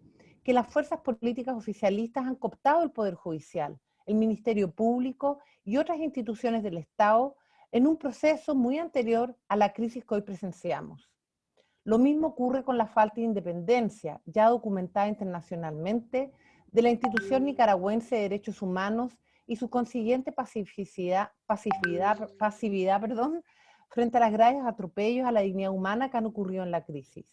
que las fuerzas políticas oficialistas han cooptado el Poder Judicial, el Ministerio Público y otras instituciones del Estado en un proceso muy anterior a la crisis que hoy presenciamos. Lo mismo ocurre con la falta de independencia, ya documentada internacionalmente, de la institución nicaragüense de derechos humanos y su consiguiente pasividad frente a las graves atropellos a la dignidad humana que han ocurrido en la crisis.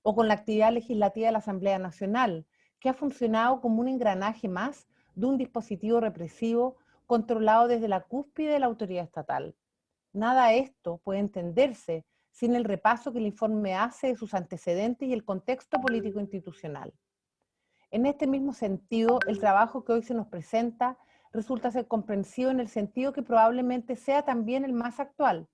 O con la actividad legislativa de la Asamblea Nacional, que ha funcionado como un engranaje más de un dispositivo represivo controlado desde la cúspide de la autoridad estatal. Nada de esto puede entenderse sin el repaso que el informe hace de sus antecedentes y el contexto político institucional. En este mismo sentido, el trabajo que hoy se nos presenta resulta ser comprensivo en el sentido que probablemente sea también el más actual.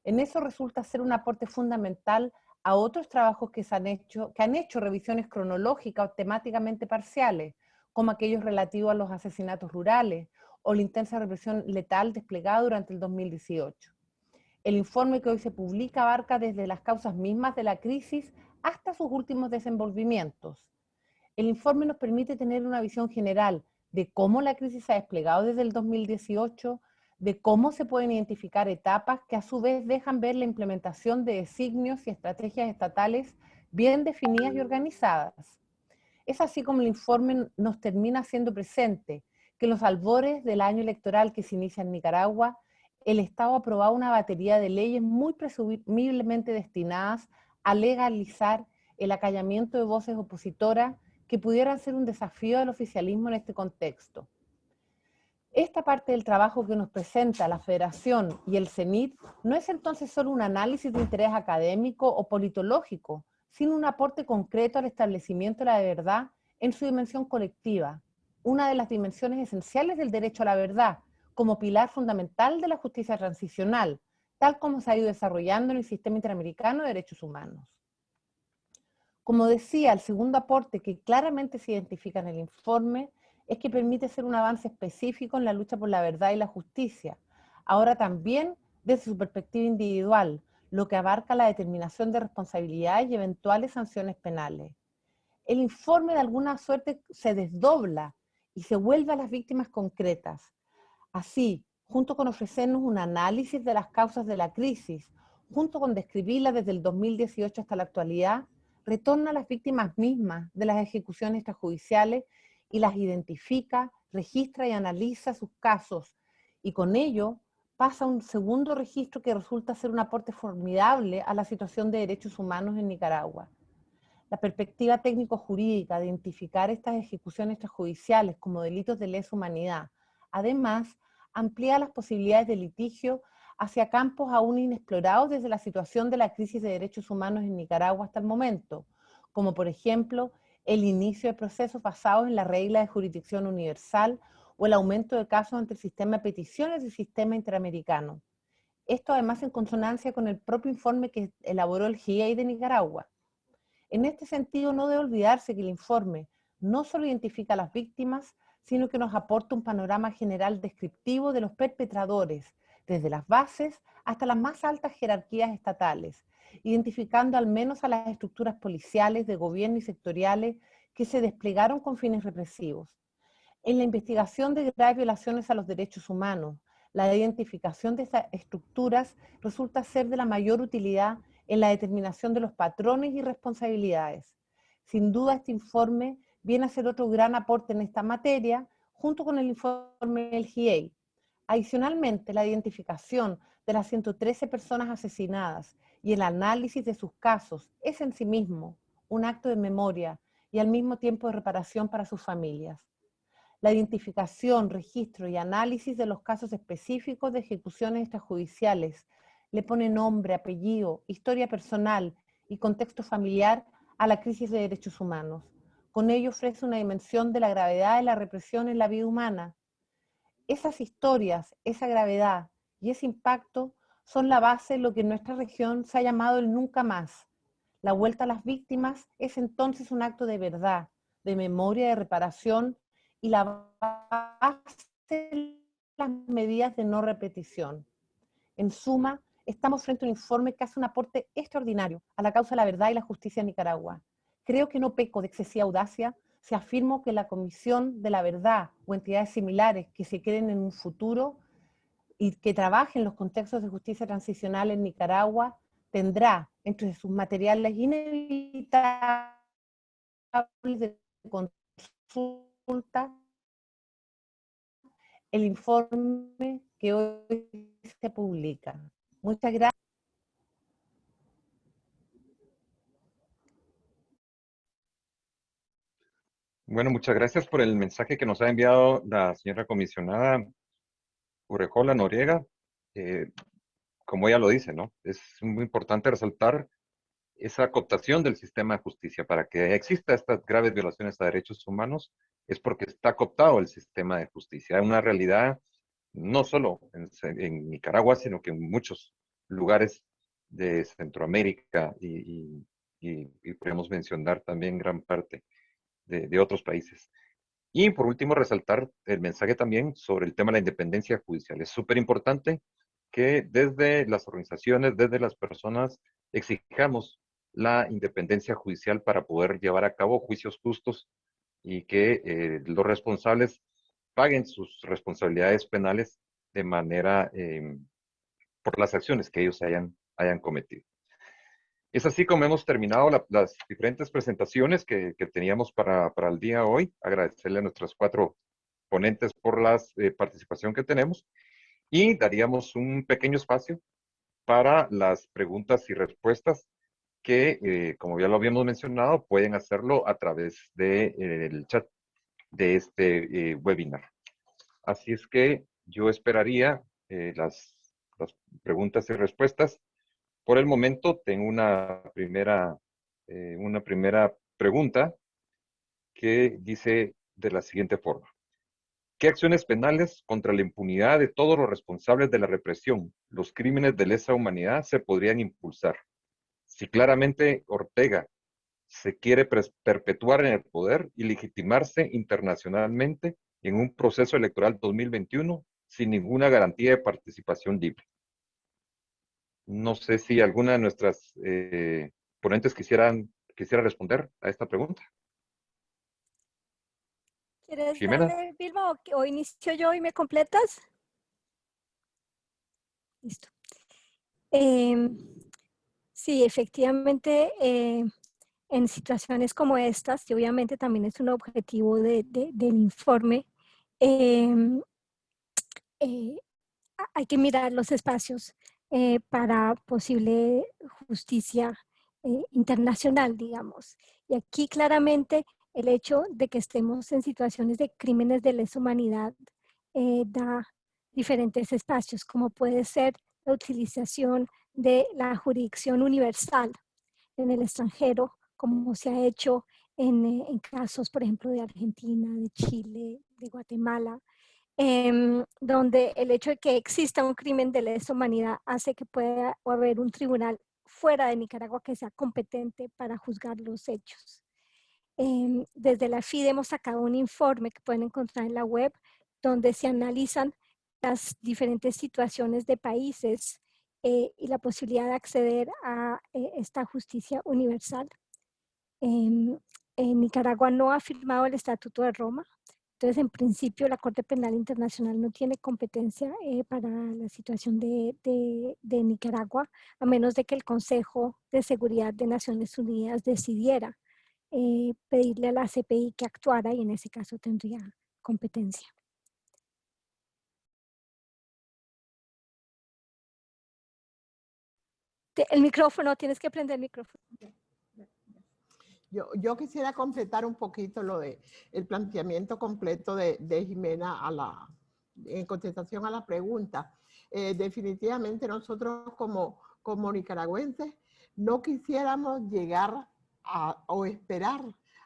En eso resulta ser un aporte fundamental a otros trabajos que han hecho revisiones cronológicas o temáticamente parciales, como aquellos relativos a los asesinatos rurales o la intensa represión letal desplegada durante el 2018. El informe que hoy se publica abarca desde las causas mismas de la crisis hasta sus últimos desenvolvimientos. El informe nos permite tener una visión general de cómo la crisis se ha desplegado desde el 2018, de cómo se pueden identificar etapas que a su vez dejan ver la implementación de designios y estrategias estatales bien definidas y organizadas. Es así como el informe nos termina haciendo presente que en los albores del año electoral que se inicia en Nicaragua, el Estado ha aprobado una batería de leyes muy presumiblemente destinadas a legalizar el acallamiento de voces opositoras que pudieran ser un desafío del oficialismo en este contexto. Esta parte del trabajo que nos presenta la Federación y el CENIT no es entonces solo un análisis de interés académico o politológico, sino un aporte concreto al establecimiento de la verdad en su dimensión colectiva, una de las dimensiones esenciales del derecho a la verdad, como pilar fundamental de la justicia transicional, tal como se ha ido desarrollando en el sistema interamericano de derechos humanos. Como decía, el segundo aporte que claramente se identifica en el informe es que permite ser un avance específico en la lucha por la verdad y la justicia, ahora también desde su perspectiva individual, lo que abarca la determinación de responsabilidades y eventuales sanciones penales. El informe de alguna suerte se desdobla y se vuelve a las víctimas concretas. Así, junto con ofrecernos un análisis de las causas de la crisis, junto con describirla desde el 2018 hasta la actualidad, retorna a las víctimas mismas de las ejecuciones extrajudiciales y las identifica, registra y analiza sus casos, y con ello pasa a un segundo registro que resulta ser un aporte formidable a la situación de derechos humanos en Nicaragua. La perspectiva técnico-jurídica de identificar estas ejecuciones extrajudiciales como delitos de lesa humanidad, además, amplía las posibilidades de litigio hacia campos aún inexplorados desde la situación de la crisis de derechos humanos en Nicaragua hasta el momento, como por ejemplo el inicio de procesos basados en la regla de jurisdicción universal o el aumento de casos ante el sistema de peticiones del sistema interamericano. Esto además en consonancia con el propio informe que elaboró el GIEI de Nicaragua. En este sentido, no debe olvidarse que el informe no solo identifica a las víctimas, sino que nos aporta un panorama general descriptivo de los perpetradores, desde las bases hasta las más altas jerarquías estatales, identificando al menos a las estructuras policiales, de gobierno y sectoriales que se desplegaron con fines represivos. En la investigación de graves violaciones a los derechos humanos, la identificación de estas estructuras resulta ser de la mayor utilidad en la determinación de los patrones y responsabilidades. Sin duda, este informe viene a ser otro gran aporte en esta materia, junto con el informe del GIEI. Adicionalmente, la identificación de las 113 personas asesinadas y el análisis de sus casos es en sí mismo un acto de memoria y al mismo tiempo de reparación para sus familias. La identificación, registro y análisis de los casos específicos de ejecuciones extrajudiciales le pone nombre, apellido, historia personal y contexto familiar a la crisis de derechos humanos. Con ello ofrece una dimensión de la gravedad de la represión en la vida humana. Esas historias, esa gravedad y ese impacto son la base de lo que en nuestra región se ha llamado el nunca más. La vuelta a las víctimas es entonces un acto de verdad, de memoria, de reparación y la base de las medidas de no repetición. En suma, estamos frente a un informe que hace un aporte extraordinario a la causa de la verdad y la justicia en Nicaragua. Creo que no peco de excesiva audacia si afirmo que la Comisión de la Verdad o entidades similares que se creen en un futuro y que trabajen en los contextos de justicia transicional en Nicaragua tendrá entre sus materiales inevitables de consulta el informe que hoy se publica. Muchas gracias. Bueno, muchas gracias por el mensaje que nos ha enviado la señora comisionada Urrejola Noriega. Como ella lo dice, ¿no? Es muy importante resaltar esa acotación del sistema de justicia. Para que exista estas graves violaciones a derechos humanos es porque está acotado el sistema de justicia. Hay una realidad no solo en Nicaragua, sino que en muchos lugares de Centroamérica y podemos mencionar también gran parte de otros países. Y por último, resaltar el mensaje también sobre el tema de la independencia judicial. Es súper importante que desde las organizaciones, desde las personas, exijamos la independencia judicial para poder llevar a cabo juicios justos y que los responsables paguen sus responsabilidades penales de manera por las acciones que ellos hayan cometido. Es así como hemos terminado las diferentes presentaciones que teníamos para el día de hoy. Agradecerle a nuestras 4 ponentes por la participación que tenemos y daríamos un pequeño espacio para las preguntas y respuestas que, como ya lo habíamos mencionado, pueden hacerlo a través del chat de este webinar. Así es que yo esperaría las preguntas y respuestas. Por el momento tengo una primera pregunta que dice de la siguiente forma. ¿Qué acciones penales contra la impunidad de todos los responsables de la represión, los crímenes de lesa humanidad se podrían impulsar? Si claramente Ortega se quiere perpetuar en el poder y legitimarse internacionalmente en un proceso electoral 2021 sin ninguna garantía de participación libre. No sé si alguna de nuestras ponentes quisiera responder a esta pregunta. ¿Quieres Jimena. darle, Vilma, o inicio yo y me completas? Listo. Sí, efectivamente, en situaciones como estas, y obviamente también es un objetivo del informe, hay que mirar los espacios para posible justicia internacional, digamos. Y aquí claramente el hecho de que estemos en situaciones de crímenes de lesa humanidad da diferentes espacios, como puede ser la utilización de la jurisdicción universal en el extranjero, como se ha hecho en casos, por ejemplo, de Argentina, de Chile, de Guatemala, donde el hecho de que exista un crimen de lesa humanidad hace que pueda haber un tribunal fuera de Nicaragua que sea competente para juzgar los hechos. Desde la FIDE hemos sacado un informe que pueden encontrar en la web donde se analizan las diferentes situaciones de países y la posibilidad de acceder a esta justicia universal. En Nicaragua no ha firmado el Estatuto de Roma, entonces en principio la Corte Penal Internacional no tiene competencia para la situación de Nicaragua, a menos de que el Consejo de Seguridad de Naciones Unidas decidiera pedirle a la CPI que actuara y en ese caso tendría competencia. El micrófono, tienes que prender el micrófono. Yo quisiera completar un poquito lo de el planteamiento completo de Jimena en contestación a la pregunta. Definitivamente nosotros como nicaragüenses no quisiéramos llegar o esperar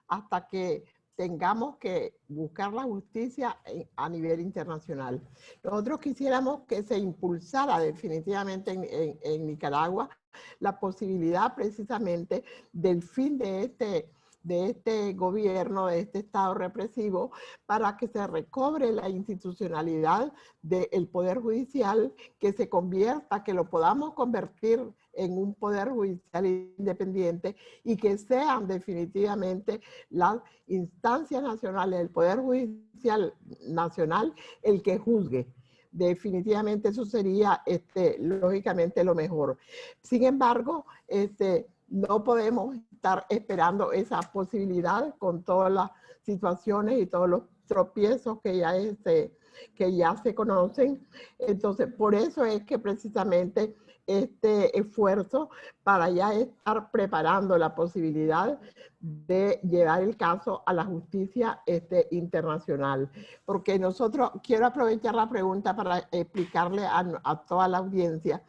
hasta que tengamos que buscar la justicia a nivel internacional. Nosotros quisiéramos que se impulsara definitivamente en Nicaragua la posibilidad precisamente del fin de este gobierno, de este Estado represivo, para que se recobre la institucionalidad del Poder Judicial, que se convierta, que lo podamos convertir en un Poder Judicial independiente y que sean definitivamente las instancias nacionales del Poder Judicial Nacional el que juzgue. Definitivamente eso sería lógicamente lo mejor. Sin embargo, no podemos estar esperando esa posibilidad con todas las situaciones y todos los tropiezos que ya se conocen. Entonces, por eso es que precisamente este esfuerzo para ya estar preparando la posibilidad de llevar el caso a la justicia internacional. Porque quiero aprovechar la pregunta para explicarle a toda la audiencia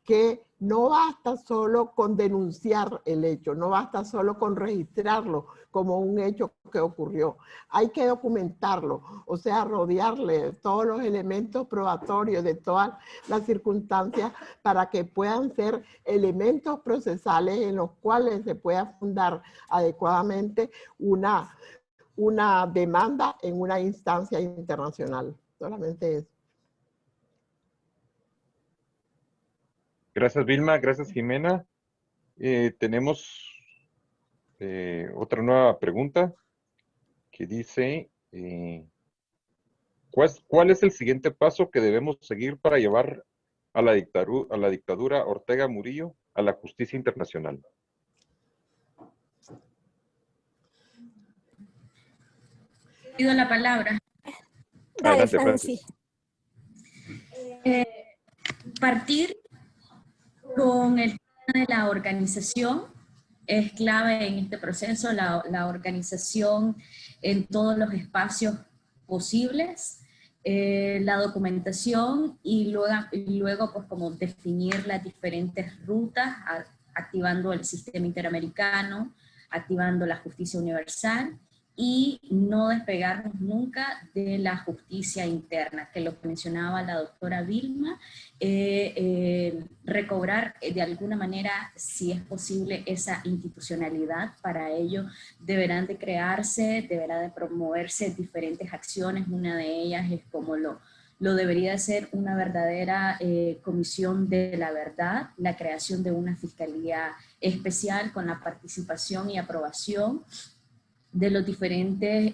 que no basta solo con denunciar el hecho, no basta solo con registrarlo como un hecho que ocurrió. Hay que documentarlo, o sea, rodearle todos los elementos probatorios de todas las circunstancias para que puedan ser elementos procesales en los cuales se pueda fundar adecuadamente una demanda en una instancia internacional. Solamente eso. Gracias, Vilma. Gracias, Jimena. Tenemos otra nueva pregunta que dice, ¿cuál es el siguiente paso que debemos seguir para llevar a la dictadura Ortega Murillo a la justicia internacional? Pido la palabra. Dale, Adelante, Francis. Partir con el tema de la organización es clave en este proceso, la organización en todos los espacios posibles, la documentación y luego pues como definir las diferentes rutas, activando el sistema interamericano, activando la justicia universal y no despegarnos nunca de la justicia interna, que lo que mencionaba la doctora Vilma, recobrar de alguna manera, si es posible, esa institucionalidad. Para ello deberán de crearse, deberán de promoverse diferentes acciones. Una de ellas es como lo debería ser una verdadera comisión de la verdad, la creación de una fiscalía especial con la participación y aprobación de los diferentes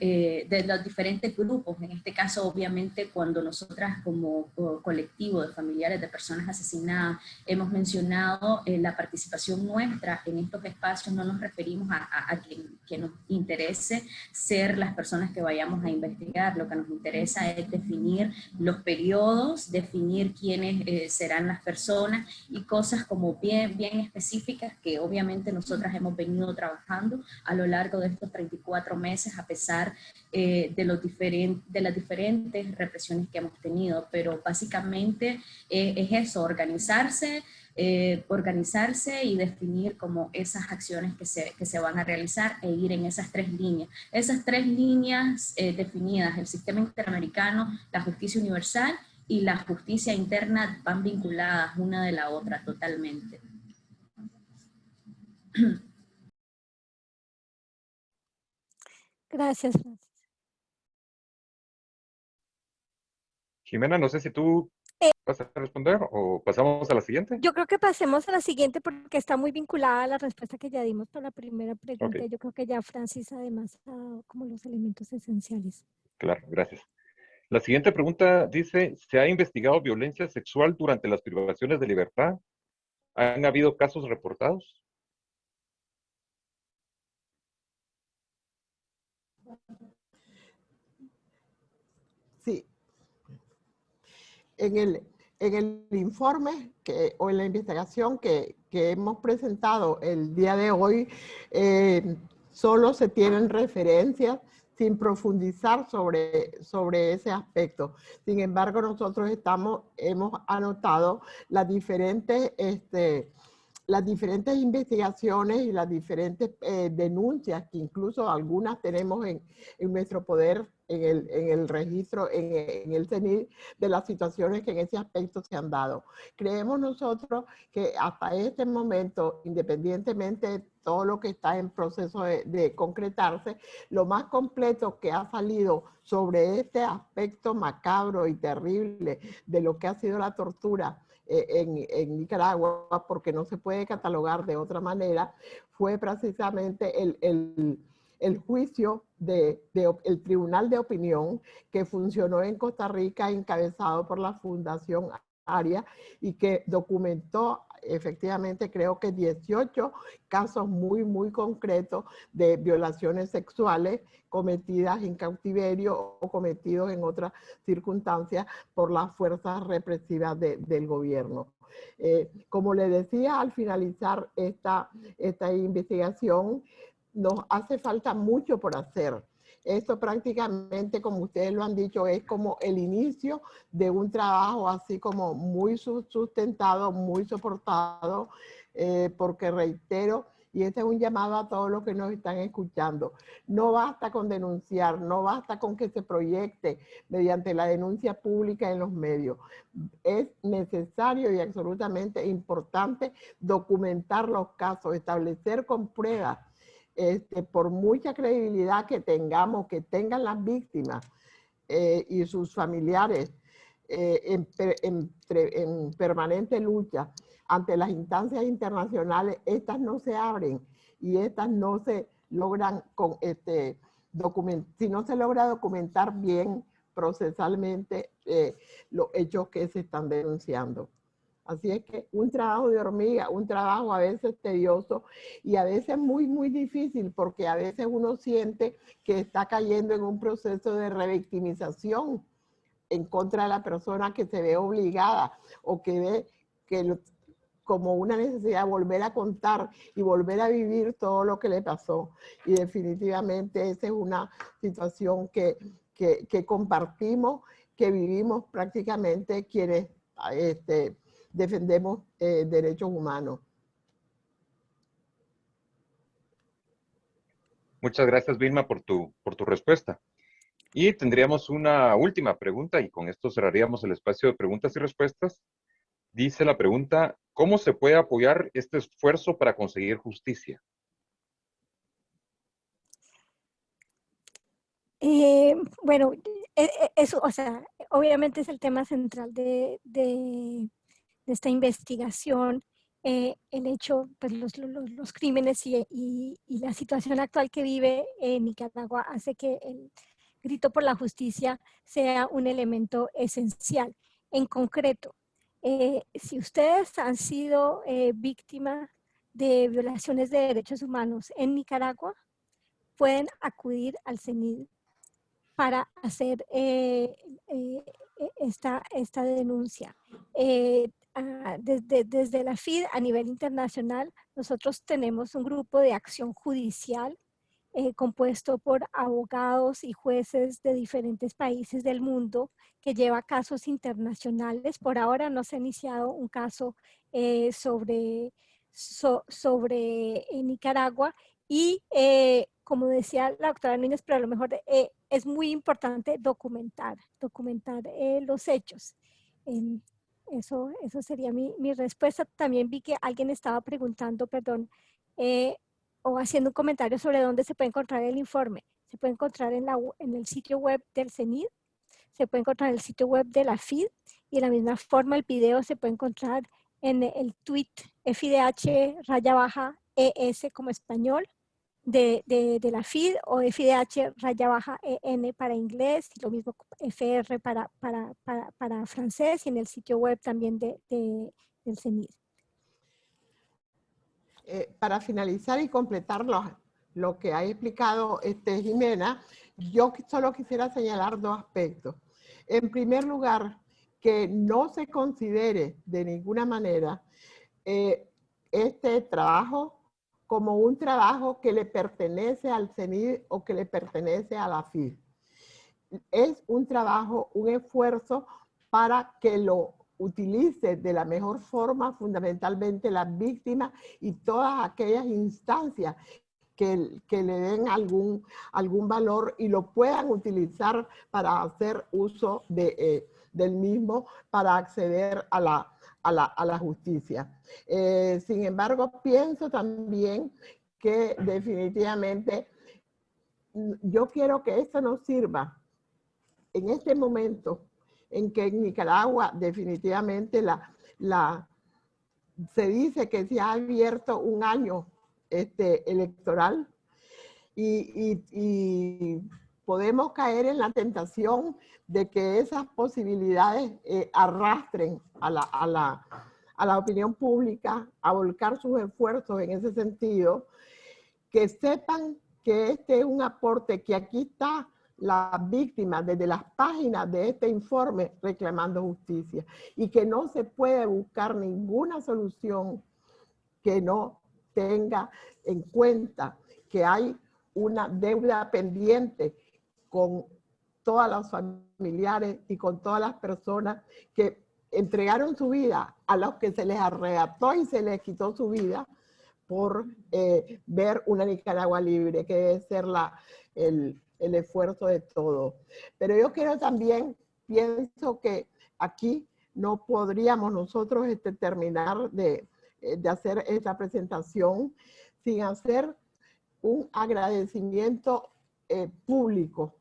grupos. En este caso, obviamente, cuando nosotras como colectivo de familiares de personas asesinadas hemos mencionado la participación nuestra en estos espacios, no nos referimos a que nos interese ser las personas que vayamos a investigar. Lo que nos interesa es definir los periodos, definir quiénes serán las personas y cosas como bien específicas que obviamente nosotras hemos venido trabajando a lo largo de estos 34 meses, a pesar de las diferentes represiones que hemos tenido. Pero básicamente es eso, organizarse y definir como esas acciones que se van a realizar e ir en esas tres líneas. Esas tres líneas definidas, el sistema interamericano, la justicia universal y la justicia interna, van vinculadas una de la otra totalmente. Gracias, Francis. Jimena, no sé si tú vas a responder o pasamos a la siguiente. Yo creo que pasemos a la siguiente porque está muy vinculada a la respuesta que ya dimos para la primera pregunta. Okay. Yo creo que ya Francis además ha dado como los elementos esenciales. Claro, gracias. La siguiente pregunta dice, ¿se ha investigado violencia sexual durante las privaciones de libertad? ¿Han habido casos reportados? Sí. En en el informe o en la investigación que hemos presentado el día de hoy, solo se tienen referencias sin profundizar sobre ese aspecto. Sin embargo, nosotros hemos anotado las diferentes investigaciones y las diferentes denuncias, que incluso algunas tenemos en nuestro poder, en el registro, en el CENID, de las situaciones que en ese aspecto se han dado. Creemos nosotros que hasta este momento, independientemente de todo lo que está en proceso de concretarse, lo más completo que ha salido sobre este aspecto macabro y terrible de lo que ha sido la tortura en Nicaragua, porque no se puede catalogar de otra manera, fue precisamente el juicio el Tribunal de Opinión que funcionó en Costa Rica, encabezado por la Fundación ARIA, y que documentó efectivamente, creo que 18 casos muy, muy concretos de violaciones sexuales cometidas en cautiverio o cometidos en otras circunstancias por las fuerzas represivas del gobierno. Como le decía al finalizar esta investigación, nos hace falta mucho por hacer. Esto prácticamente, como ustedes lo han dicho, es como el inicio de un trabajo así como muy sustentado, muy soportado, porque reitero, y este es un llamado a todos los que nos están escuchando, no basta con denunciar, no basta con que se proyecte mediante la denuncia pública en los medios. Es necesario y absolutamente importante documentar los casos, establecer con pruebas, por mucha credibilidad que tengamos, que tengan las víctimas y sus familiares en permanente lucha ante las instancias internacionales, estas no se abren y estas no se logran, si no se logra documentar bien procesalmente los hechos que se están denunciando. Así es que un trabajo de hormiga, un trabajo a veces tedioso y a veces muy, muy difícil, porque a veces uno siente que está cayendo en un proceso de revictimización en contra de la persona que se ve obligada o que ve como una necesidad de volver a contar y volver a vivir todo lo que le pasó. Y definitivamente esa es una situación que compartimos, que vivimos prácticamente quienes defendemos derechos humanos. Muchas gracias, Vilma, por tu respuesta. Y tendríamos una última pregunta y con esto cerraríamos el espacio de preguntas y respuestas. Dice la pregunta, ¿cómo se puede apoyar este esfuerzo para conseguir justicia? Bueno, eso, o sea, obviamente es el tema central de esta investigación, el hecho, pues los crímenes y la situación actual que vive Nicaragua hace que el grito por la justicia sea un elemento esencial. En concreto, si ustedes han sido víctimas de violaciones de derechos humanos en Nicaragua, pueden acudir al CENID para hacer esta denuncia. Desde la FID a nivel internacional, nosotros tenemos un grupo de acción judicial compuesto por abogados y jueces de diferentes países del mundo que lleva casos internacionales. Por ahora no se ha iniciado un caso sobre Nicaragua y como decía la doctora Núñez, pero a lo mejor es muy importante documentar los hechos. Eso sería mi respuesta. También vi que alguien estaba preguntando, o haciendo un comentario sobre dónde se puede encontrar el informe. Se puede encontrar en el sitio web del CENID, se puede encontrar en el sitio web de la FID, y de la misma forma el video se puede encontrar en el tweet FIDH_ES como español de la FID, o FIDH_EN para inglés, y lo mismo FR para francés, y en el sitio web también del CENID. Para finalizar y completar lo que ha explicado Jimena, yo solo quisiera señalar dos aspectos. En primer lugar, que no se considere de ninguna manera este trabajo como un trabajo que le pertenece al CENID o que le pertenece a la FIL. Es un trabajo, un esfuerzo para que lo utilice de la mejor forma, fundamentalmente las víctimas y todas aquellas instancias que le den algún valor y lo puedan utilizar para hacer uso del mismo para acceder a la justicia. Sin embargo, pienso también que definitivamente yo quiero que esto nos sirva en este momento en que en Nicaragua definitivamente se dice que se ha abierto un año electoral y podemos caer en la tentación de que esas posibilidades arrastren a la opinión pública a volcar sus esfuerzos en ese sentido, que sepan que este es un aporte, que aquí está las víctimas desde las páginas de este informe reclamando justicia y que no se puede buscar ninguna solución que no tenga en cuenta que hay una deuda pendiente con todas las familiares y con todas las personas que entregaron su vida, a los que se les arrebató y se les quitó su vida por ver una Nicaragua libre, que debe ser el esfuerzo de todos. Pero yo quiero también, pienso que aquí no podríamos nosotros terminar de hacer esta presentación sin hacer un agradecimiento público,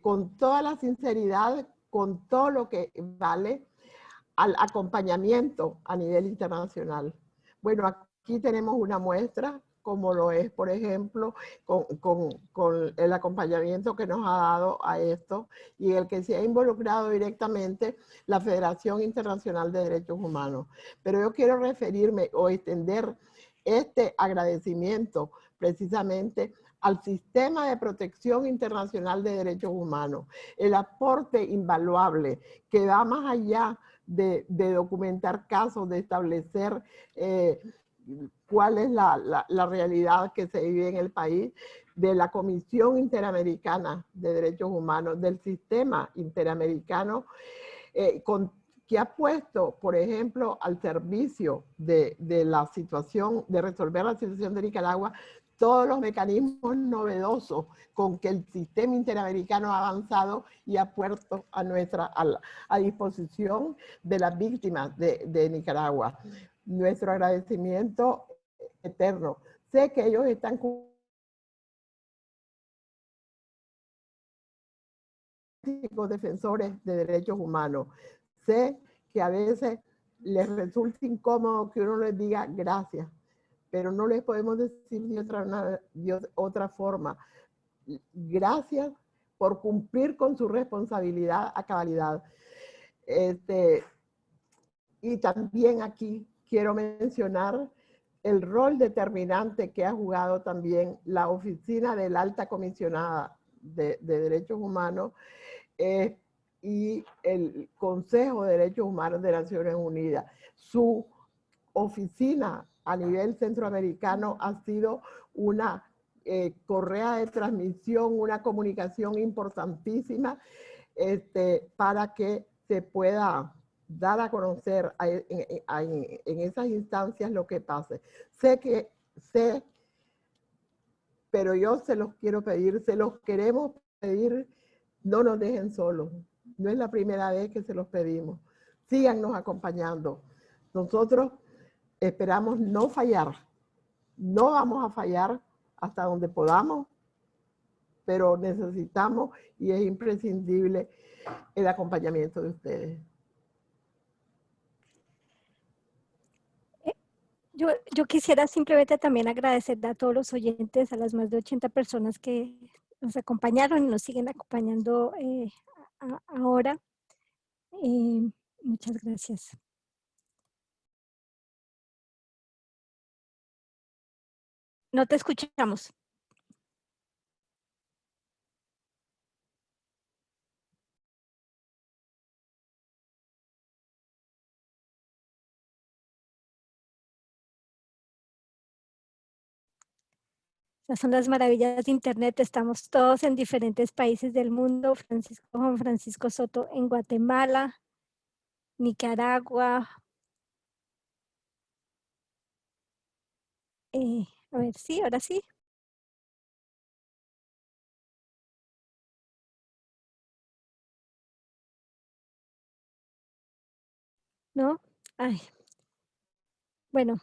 con toda la sinceridad, con todo lo que vale al acompañamiento a nivel internacional. Bueno, aquí tenemos una muestra, como lo es, por ejemplo, con el acompañamiento que nos ha dado a esto y el que se ha involucrado directamente la Federación Internacional de Derechos Humanos. Pero yo quiero referirme o extender este agradecimiento precisamente al Sistema de Protección Internacional de Derechos Humanos, el aporte invaluable que va más allá de documentar casos, de establecer cuál es la realidad que se vive en el país, de la Comisión Interamericana de Derechos Humanos, del Sistema Interamericano, que ha puesto, por ejemplo, al servicio de la situación, de resolver la situación de Nicaragua, todos los mecanismos novedosos con que el sistema interamericano ha avanzado y ha puesto a disposición de las víctimas de Nicaragua. Nuestro agradecimiento eterno. Sé que ellos están defensores de derechos humanos. Sé que a veces les resulta incómodo que uno les diga gracias, pero no les podemos decir de otra forma. Gracias por cumplir con su responsabilidad a cabalidad. Y también aquí quiero mencionar el rol determinante que ha jugado también la Oficina de la Alta Comisionada de Derechos Humanos y el Consejo de Derechos Humanos de Naciones Unidas. Su oficina a nivel centroamericano ha sido una correa de transmisión, una comunicación importantísima para que se pueda dar a conocer en esas instancias lo que pase. Sé, pero yo se los quiero pedir, se los queremos pedir, no nos dejen solos. No es la primera vez que se los pedimos. Síganos acompañando. Nosotros esperamos no fallar. No vamos a fallar hasta donde podamos, pero necesitamos y es imprescindible el acompañamiento de ustedes. Yo quisiera simplemente también agradecerle a todos los oyentes, a las más de 80 personas que nos acompañaron y nos siguen acompañando ahora. Muchas gracias. No te escuchamos. Esas son las maravillas de Internet. Estamos todos en diferentes países del mundo. Juan Francisco Soto en Guatemala, Nicaragua. A ver, sí, ahora sí. ¿No? Ay. Bueno.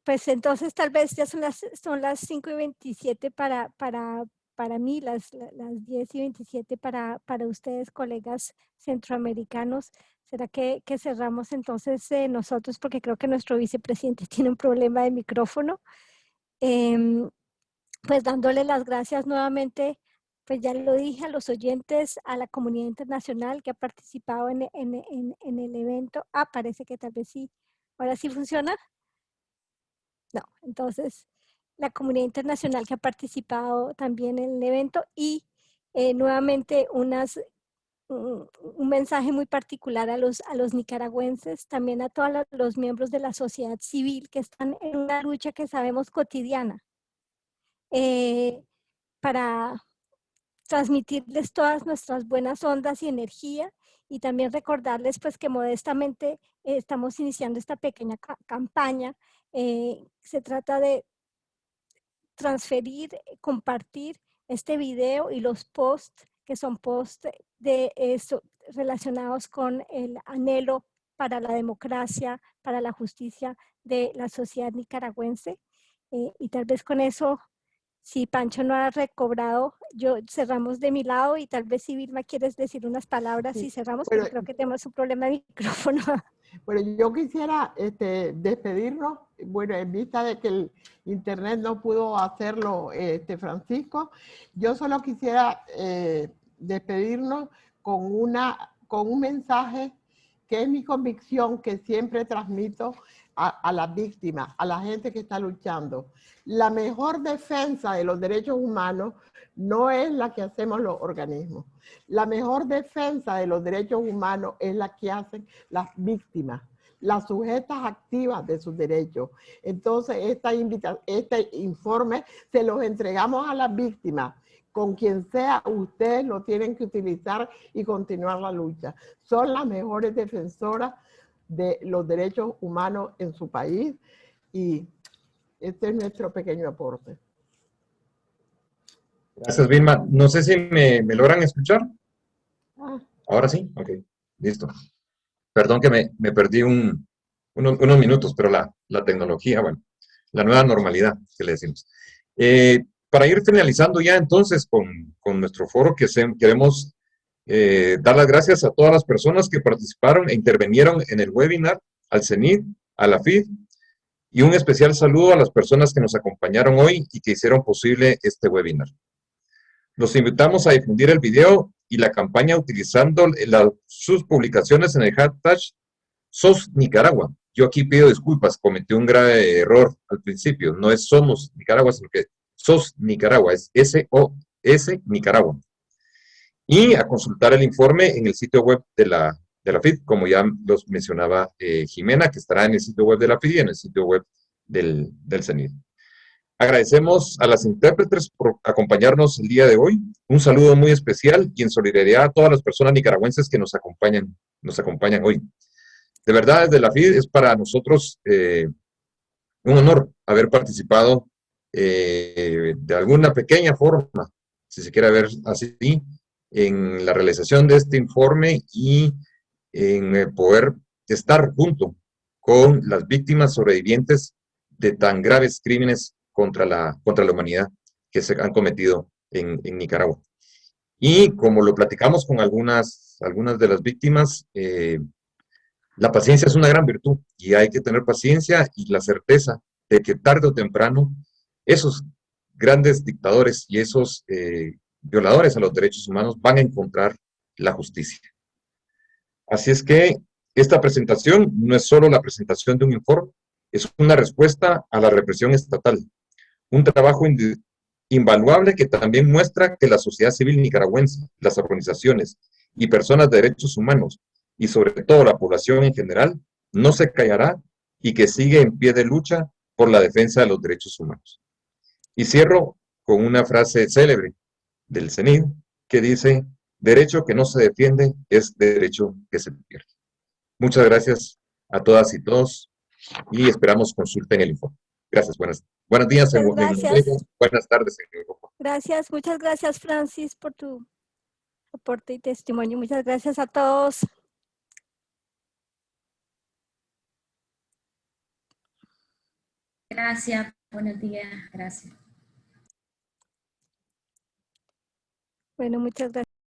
Pues entonces tal vez ya son las 5:27 para mí, las 10:27 para ustedes, colegas centroamericanos. ¿Será que cerramos entonces nosotros? Porque creo que nuestro vicepresidente tiene un problema de micrófono. Pues dándole las gracias nuevamente, pues ya lo dije, a los oyentes, a la comunidad internacional que ha participado en el evento. Parece que tal vez sí. ¿Ahora sí funciona? No, entonces la comunidad internacional que ha participado también en el evento y nuevamente un mensaje muy particular a los nicaragüenses, también a todos los miembros de la sociedad civil que están en una lucha que sabemos cotidiana, para transmitirles todas nuestras buenas ondas y energía, y también recordarles pues que modestamente estamos iniciando esta pequeña campaña. Se trata de transferir, compartir este video y los posts, que son posts relacionados con el anhelo para la democracia, para la justicia de la sociedad nicaragüense. Y tal vez con eso, si Pancho no ha recobrado, cerramos de mi lado, y tal vez si Vilma quieres decir unas palabras y cerramos, pero creo que tenemos un problema de micrófono. Bueno, yo quisiera despedirnos, bueno, en vista de que el internet no pudo hacerlo, Francisco, yo solo quisiera despedirnos con un mensaje que es mi convicción, que siempre transmito a las víctimas, a la gente que está luchando. La mejor defensa de los derechos humanos no es la que hacemos los organismos. La mejor defensa de los derechos humanos es la que hacen las víctimas, las sujetas activas de sus derechos. Entonces, este informe se los entregamos a las víctimas. Con quien sea, ustedes lo tienen que utilizar y continuar la lucha. Son las mejores defensoras de los derechos humanos en su país, y este es nuestro pequeño aporte. Gracias, Vilma. No sé si me logran escuchar. Ahora sí, ok, listo. Perdón que me perdí unos minutos, pero la tecnología, bueno, la nueva normalidad que le decimos. Para ir finalizando ya entonces con nuestro foro, queremos dar las gracias a todas las personas que participaron e intervinieron en el webinar, al CENID, a la FID, y un especial saludo a las personas que nos acompañaron hoy y que hicieron posible este webinar. Los invitamos a difundir el video y la campaña utilizando sus publicaciones en el hashtag SOS Nicaragua. Yo aquí pido disculpas, cometí un grave error al principio. No es Somos Nicaragua, sino que SOS Nicaragua, es SOS Nicaragua. Y a consultar el informe en el sitio web de la FID, como ya los mencionaba Jimena, que estará en el sitio web de la FID y en el sitio web del CENID. Agradecemos a las intérpretes por acompañarnos el día de hoy. Un saludo muy especial y en solidaridad a todas las personas nicaragüenses que nos acompañan hoy. De verdad, desde la FID es para nosotros un honor haber participado de alguna pequeña forma, si se quiere ver así, en la realización de este informe y en poder estar junto con las víctimas sobrevivientes de tan graves crímenes contra la humanidad que se han cometido en Nicaragua. Y como lo platicamos con algunas de las víctimas, la paciencia es una gran virtud y hay que tener paciencia y la certeza de que tarde o temprano esos grandes dictadores y esos violadores a los derechos humanos van a encontrar la justicia. Así es que esta presentación no es solo la presentación de un informe, es una respuesta a la represión estatal. Un trabajo invaluable que también muestra que la sociedad civil nicaragüense, las organizaciones y personas de derechos humanos, y sobre todo la población en general, no se callará y que sigue en pie de lucha por la defensa de los derechos humanos. Y cierro con una frase célebre del CENID que dice: derecho que no se defiende es derecho que se pierde. Muchas gracias a todas y todos y esperamos consulten el informe. Gracias, buenos días en Gracias. buenas tardes en Europa. Gracias, muchas gracias, Francis, por tu aporte y testimonio. Muchas gracias a todos. Gracias, buenos días, gracias. Bueno, muchas gracias.